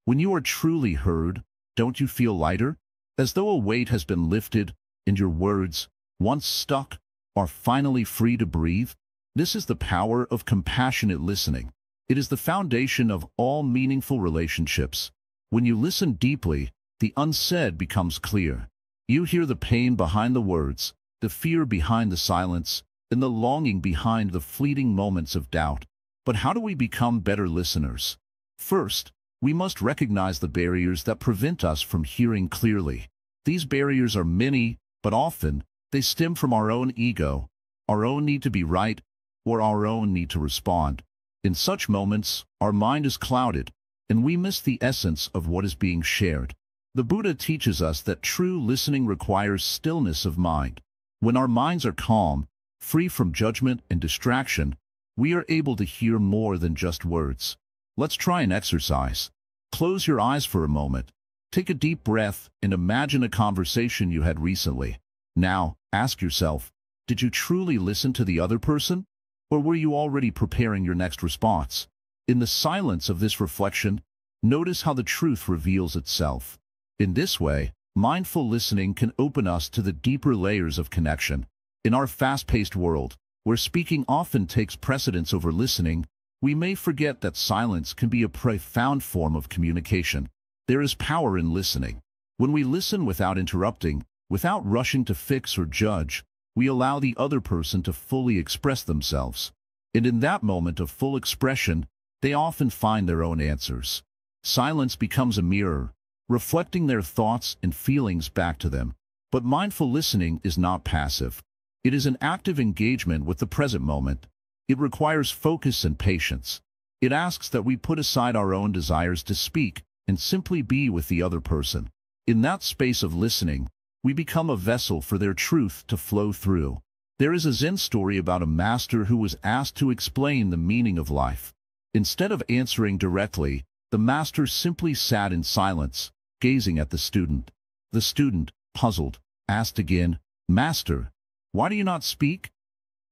[SPEAKER 1] When you are truly heard, don't you feel lighter? As though a weight has been lifted, and your words, once stuck, are finally free to breathe? This is the power of compassionate listening. It is the foundation of all meaningful relationships. When you listen deeply, the unsaid becomes clear. You hear the pain behind the words, the fear behind the silence, and the longing behind the fleeting moments of doubt. But how do we become better listeners? First, we must recognize the barriers that prevent us from hearing clearly. These barriers are many, but often they stem from our own ego, our own need to be right, or our own need to respond. In such moments, our mind is clouded, and we miss the essence of what is being shared. The Buddha teaches us that true listening requires stillness of mind. When our minds are calm, free from judgment and distraction, we are able to hear more than just words. Let's try an exercise. Close your eyes for a moment. Take a deep breath and imagine a conversation you had recently. Now, ask yourself, did you truly listen to the other person? Or were you already preparing your next response? In the silence of this reflection, notice how the truth reveals itself. In this way, mindful listening can open us to the deeper layers of connection. In our fast-paced world, where speaking often takes precedence over listening, we may forget that silence can be a profound form of communication. There is power in listening. When we listen without interrupting, without rushing to fix or judge, we allow the other person to fully express themselves. And in that moment of full expression, they often find their own answers. Silence becomes a mirror, reflecting their thoughts and feelings back to them. But mindful listening is not passive. It is an active engagement with the present moment. It requires focus and patience. It asks that we put aside our own desires to speak and simply be with the other person. In that space of listening, we become a vessel for their truth to flow through. There is a Zen story about a master who was asked to explain the meaning of life. Instead of answering directly, the master simply sat in silence, gazing at the student. The student, puzzled, asked again, "Master, why do you not speak?"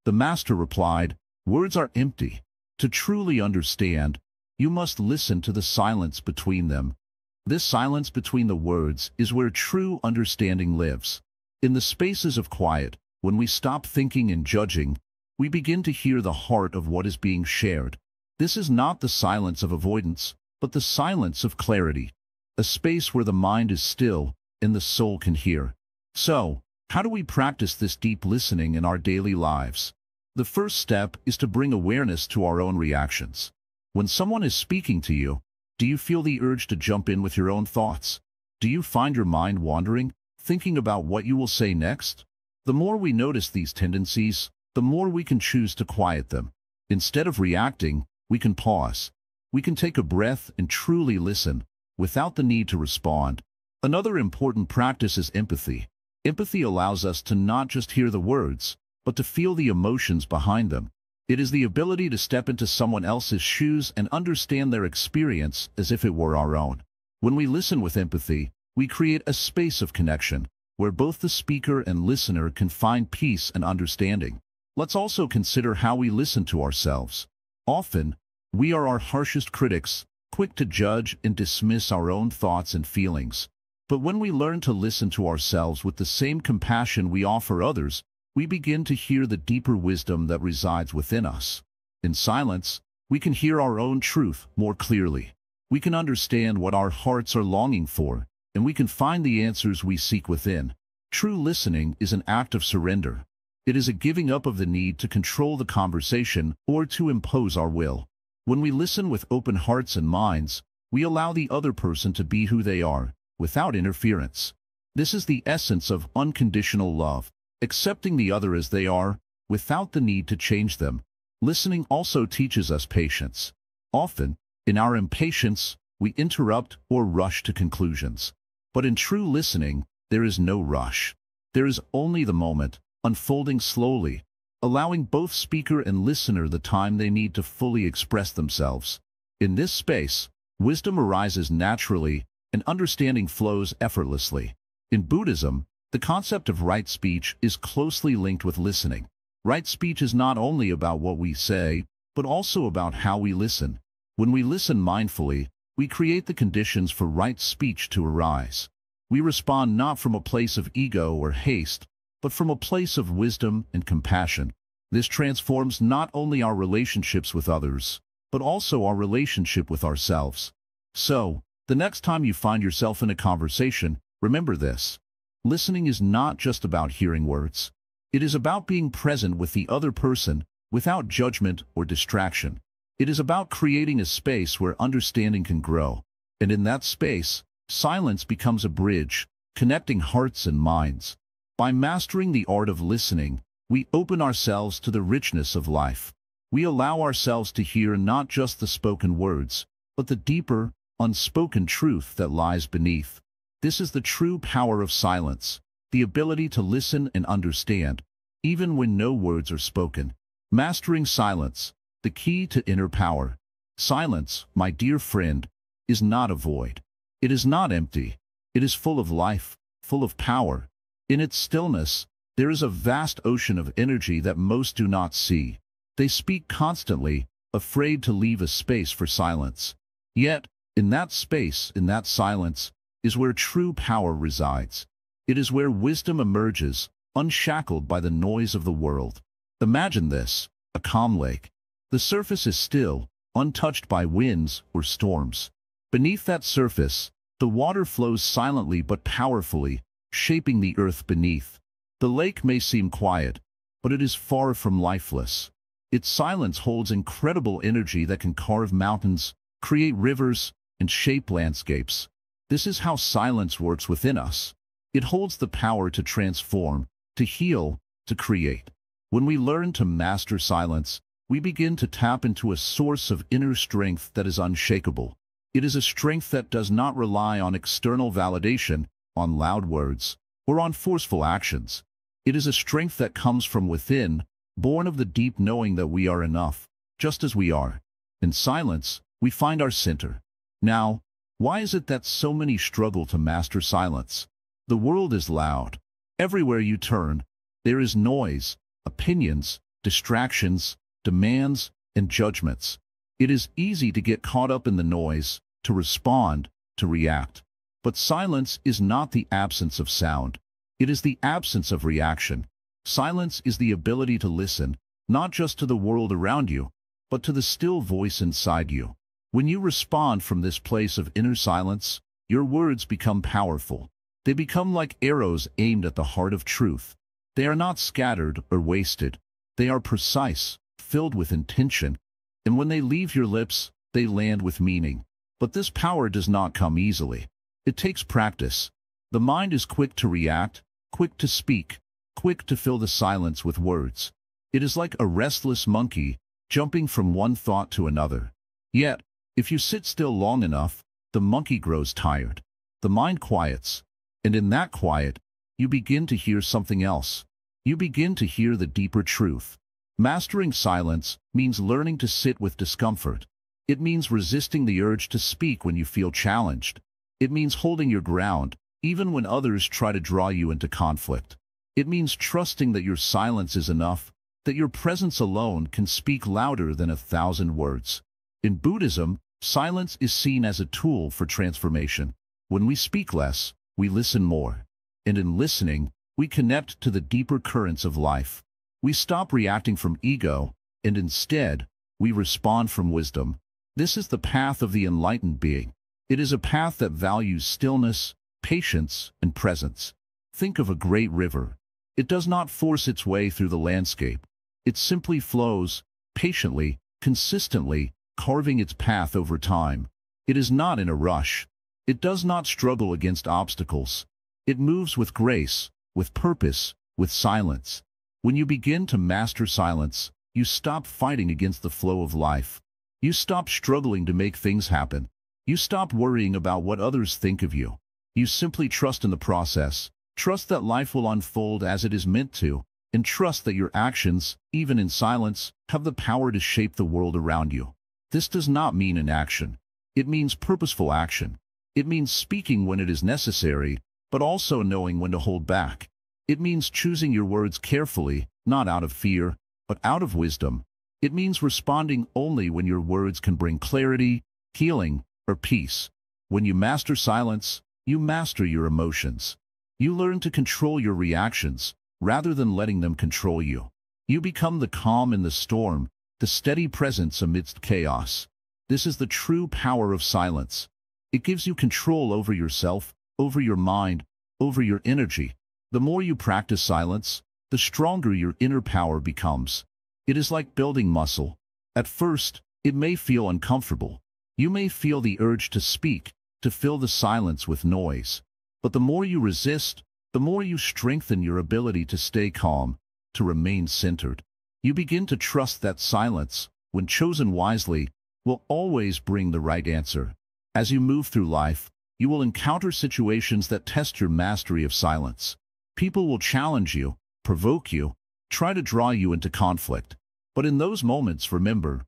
[SPEAKER 1] The master replied, "Words are empty. To truly understand, you must listen to the silence between them. This silence between the words is where true understanding lives. In the spaces of quiet, when we stop thinking and judging, we begin to hear the heart of what is being shared. This is not the silence of avoidance, but the silence of clarity, a space where the mind is still and the soul can hear. So, how do we practice this deep listening in our daily lives? The first step is to bring awareness to our own reactions. When someone is speaking to you, do you feel the urge to jump in with your own thoughts? Do you find your mind wandering, thinking about what you will say next? The more we notice these tendencies, the more we can choose to quiet them. Instead of reacting, we can pause. We can take a breath and truly listen, without the need to respond. Another important practice is empathy. Empathy allows us to not just hear the words, but to feel the emotions behind them. It is the ability to step into someone else's shoes and understand their experience as if it were our own. When we listen with empathy, We create a space of connection, where both the speaker and listener can find peace and understanding. Let's also consider how we listen to ourselves. Often, we are our harshest critics, quick to judge and dismiss our own thoughts and feelings. But when we learn to listen to ourselves with the same compassion we offer others, we begin to hear the deeper wisdom that resides within us. In silence, we can hear our own truth more clearly. We can understand what our hearts are longing for, and we can find the answers we seek within. True listening is an act of surrender. It is a giving up of the need to control the conversation or to impose our will. When we listen with open hearts and minds, we allow the other person to be who they are, without interference. This is the essence of unconditional love, accepting the other as they are, without the need to change them. Listening also teaches us patience. Often, in our impatience, we interrupt or rush to conclusions. But in true listening, there is no rush. There is only the moment, unfolding slowly, allowing both speaker and listener the time they need to fully express themselves. In this space, wisdom arises naturally and understanding flows effortlessly. In Buddhism, the concept of right speech is closely linked with listening. Right speech is not only about what we say, but also about how we listen. When we listen mindfully, we create the conditions for right speech to arise. We respond not from a place of ego or haste, but from a place of wisdom and compassion. This transforms not only our relationships with others, but also our relationship with ourselves. So, the next time you find yourself in a conversation, remember this. Listening is not just about hearing words. It is about being present with the other person, without judgment or distraction. It is about creating a space where understanding can grow. And in that space, silence becomes a bridge, connecting hearts and minds. By mastering the art of listening, we open ourselves to the richness of life. We allow ourselves to hear not just the spoken words, but the deeper, unspoken truth that lies beneath. This is the true power of silence, the ability to listen and understand, even when no words are spoken. Mastering silence, the key to inner power. Silence, my dear friend, is not a void. It is not empty. It is full of life, full of power. In its stillness, there is a vast ocean of energy that most do not see. They speak constantly, afraid to leave a space for silence. Yet, in that space, in that silence, is where true power resides. It is where wisdom emerges, unshackled by the noise of the world. Imagine this, a calm lake. The surface is still, untouched by winds or storms. Beneath that surface, the water flows silently but powerfully, shaping the earth beneath. The lake may seem quiet, but it is far from lifeless. Its silence holds incredible energy that can carve mountains, create rivers, and shape landscapes. This is how silence works within us. It holds the power to transform, to heal, to create. When we learn to master silence, we begin to tap into a source of inner strength that is unshakable. It is a strength that does not rely on external validation, on loud words, or on forceful actions. It is a strength that comes from within, born of the deep knowing that we are enough, just as we are. In silence, we find our center. Now, why is it that so many struggle to master silence? The world is loud. Everywhere you turn, there is noise, opinions, distractions, demands, and judgments. It is easy to get caught up in the noise, to respond, to react. But silence is not the absence of sound. It is the absence of reaction. Silence is the ability to listen, not just to the world around you, but to the still voice inside you. When you respond from this place of inner silence, your words become powerful. They become like arrows aimed at the heart of truth. They are not scattered or wasted. They are precise, filled with intention, and when they leave your lips, they land with meaning. But this power does not come easily. It takes practice. The mind is quick to react, quick to speak, quick to fill the silence with words. It is like a restless monkey, jumping from one thought to another. Yet, if you sit still long enough, the monkey grows tired. The mind quiets, and in that quiet, you begin to hear something else. You begin to hear the deeper truth. Mastering silence means learning to sit with discomfort. It means resisting the urge to speak when you feel challenged. It means holding your ground, even when others try to draw you into conflict. It means trusting that your silence is enough, that your presence alone can speak louder than 1,000 words. In Buddhism, silence is seen as a tool for transformation. When we speak less, we listen more. And in listening, we connect to the deeper currents of life. We stop reacting from ego, and instead, we respond from wisdom. This is the path of the enlightened being. It is a path that values stillness, patience, and presence. Think of a great river. It does not force its way through the landscape. It simply flows, patiently, consistently, carving its path over time. It is not in a rush. It does not struggle against obstacles. It moves with grace, with purpose, with silence. When you begin to master silence, you stop fighting against the flow of life. You stop struggling to make things happen. You stop worrying about what others think of you. You simply trust in the process. Trust that life will unfold as it is meant to, and trust that your actions, even in silence, have the power to shape the world around you. This does not mean inaction. It means purposeful action. It means speaking when it is necessary, but also knowing when to hold back. It means choosing your words carefully, not out of fear, but out of wisdom. It means responding only when your words can bring clarity, healing, or peace. When you master silence, you master your emotions. You learn to control your reactions, rather than letting them control you. You become the calm in the storm, the steady presence amidst chaos. This is the true power of silence. It gives you control over yourself, over your mind, over your energy. The more you practice silence, the stronger your inner power becomes. It is like building muscle. At first, it may feel uncomfortable. You may feel the urge to speak, to fill the silence with noise. But the more you resist, the more you strengthen your ability to stay calm, to remain centered. You begin to trust that silence, when chosen wisely, will always bring the right answer. As you move through life, you will encounter situations that test your mastery of silence. People will challenge you, provoke you, try to draw you into conflict. But in those moments, remember,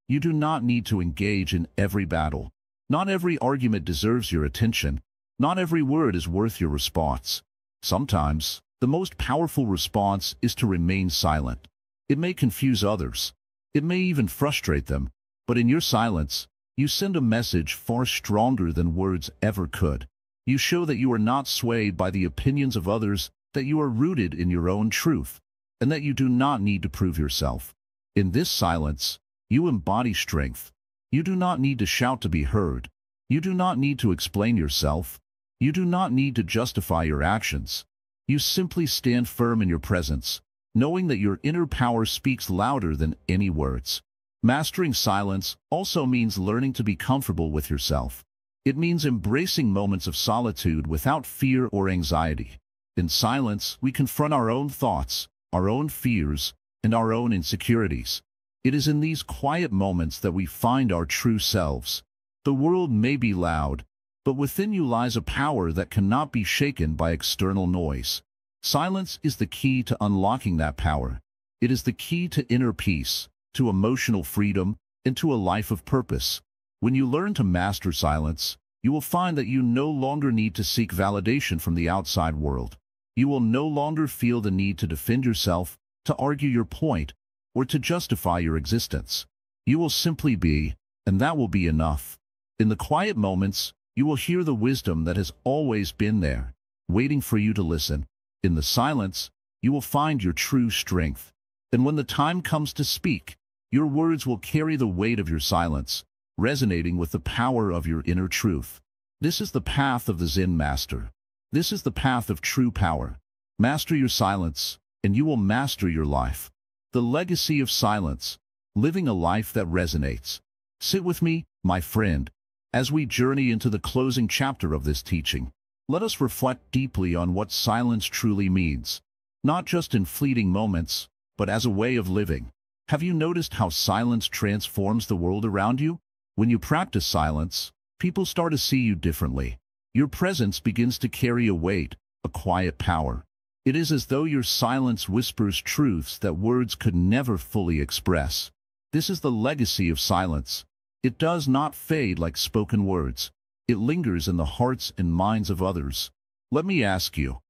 [SPEAKER 1] you do not need to engage in every battle. Not every argument deserves your attention. Not every word is worth your response. Sometimes, the most powerful response is to remain silent. It may confuse others. It may even frustrate them. But in your silence, you send a message far stronger than words ever could. You show that you are not swayed by the opinions of others, that you are rooted in your own truth, and that you do not need to prove yourself. In this silence, you embody strength. You do not need to shout to be heard. You do not need to explain yourself. You do not need to justify your actions. You simply stand firm in your presence, knowing that your inner power speaks louder than any words. Mastering silence also means learning to be comfortable with yourself. It means embracing moments of solitude without fear or anxiety. In silence, we confront our own thoughts, our own fears, and our own insecurities. It is in these quiet moments that we find our true selves. The world may be loud, but within you lies a power that cannot be shaken by external noise. Silence is the key to unlocking that power. It is the key to inner peace, to emotional freedom, and to a life of purpose. When you learn to master silence, you will find that you no longer need to seek validation from the outside world. You will no longer feel the need to defend yourself, to argue your point, or to justify your existence. You will simply be, and that will be enough. In the quiet moments, you will hear the wisdom that has always been there, waiting for you to listen. In the silence, you will find your true strength. And when the time comes to speak, your words will carry the weight of your silence, resonating with the power of your inner truth. This is the path of the Zen master. This is the path of true power. Master your silence, and you will master your life. The legacy of silence, living a life that resonates. Sit with me, my friend, as we journey into the closing chapter of this teaching. Let us reflect deeply on what silence truly means, not just in fleeting moments, but as a way of living. Have you noticed how silence transforms the world around you? When you practice silence, people start to see you differently. Your presence begins to carry a weight, a quiet power. It is as though your silence whispers truths that words could never fully express. This is the legacy of silence. It does not fade like spoken words. It lingers in the hearts and minds of others. Let me ask you,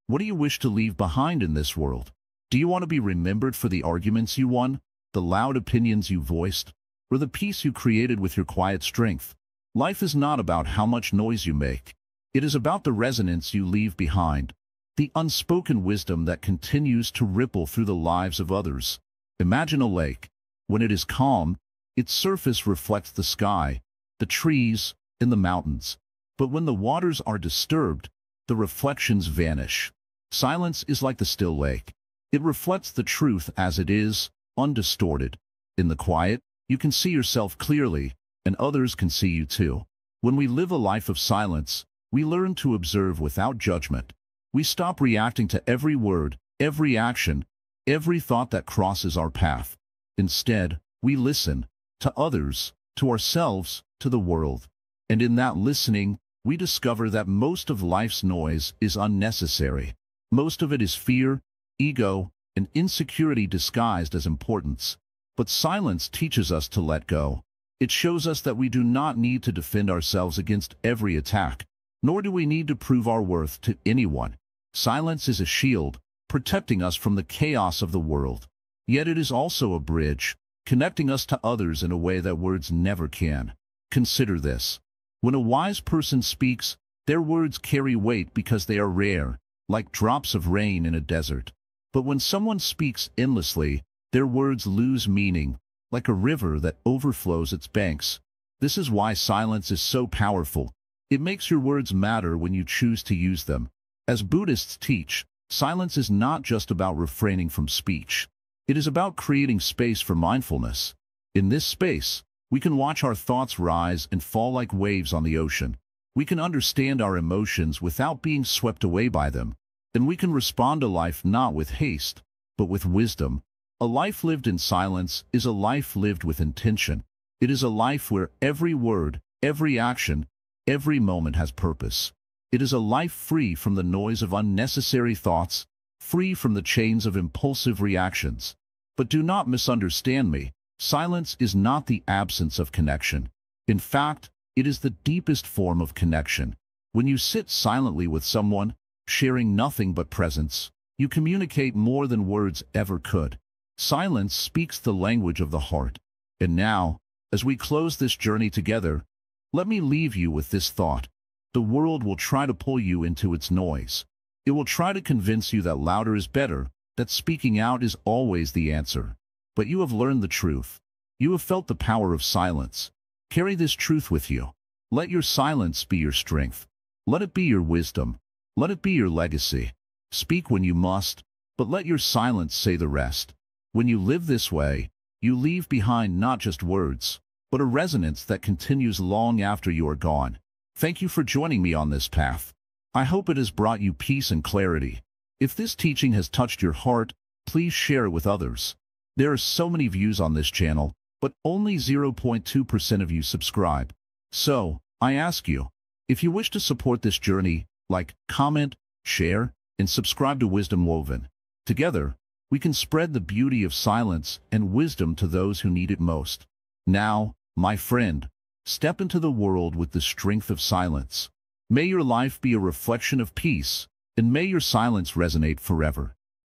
[SPEAKER 1] what do you wish to leave behind in this world? Do you want to be remembered for the arguments you won, the loud opinions you voiced, or the peace you created with your quiet strength? Life is not about how much noise you make. It is about the resonance you leave behind, the unspoken wisdom that continues to ripple through the lives of others. Imagine a lake. When it is calm, its surface reflects the sky, the trees, and the mountains. But when the waters are disturbed, the reflections vanish. Silence is like the still lake. It reflects the truth as it is, undistorted. In the quiet, you can see yourself clearly, and others can see you too. When we live a life of silence, we learn to observe without judgment. We stop reacting to every word, every action, every thought that crosses our path. Instead, we listen to others, to ourselves, to the world. And in that listening, we discover that most of life's noise is unnecessary. Most of it is fear, ego, and insecurity disguised as importance. But silence teaches us to let go. It shows us that we do not need to defend ourselves against every attack, nor do we need to prove our worth to anyone. Silence is a shield, protecting us from the chaos of the world. Yet it is also a bridge, connecting us to others in a way that words never can. Consider this. When a wise person speaks, their words carry weight because they are rare, like drops of rain in a desert. But when someone speaks endlessly, their words lose meaning, like a river that overflows its banks. This is why silence is so powerful. It makes your words matter when you choose to use them. As Buddhists teach, silence is not just about refraining from speech. It is about creating space for mindfulness. In this space, we can watch our thoughts rise and fall like waves on the ocean. We can understand our emotions without being swept away by them. And we can respond to life not with haste, but with wisdom. A life lived in silence is a life lived with intention. It is a life where every word, every action, every moment has purpose. It is a life free from the noise of unnecessary thoughts, free from the chains of impulsive reactions. But do not misunderstand me. Silence is not the absence of connection. In fact, it is the deepest form of connection. When you sit silently with someone, sharing nothing but presence, you communicate more than words ever could. Silence speaks the language of the heart. And now, as we close this journey together, let me leave you with this thought. The world will try to pull you into its noise. It will try to convince you that louder is better, that speaking out is always the answer. But you have learned the truth. You have felt the power of silence. Carry this truth with you. Let your silence be your strength. Let it be your wisdom. Let it be your legacy. Speak when you must, but let your silence say the rest. When you live this way, you leave behind not just words, but a resonance that continues long after you are gone. Thank you for joining me on this path. I hope it has brought you peace and clarity. If this teaching has touched your heart, please share it with others. There are so many views on this channel, but only 0.2% of you subscribe. So, I ask you, if you wish to support this journey, like, comment, share, and subscribe to Wisdom Woven. Together, we can spread the beauty of silence and wisdom to those who need it most. Now, my friend, step into the world with the strength of silence. May your life be a reflection of peace, and may your silence resonate forever.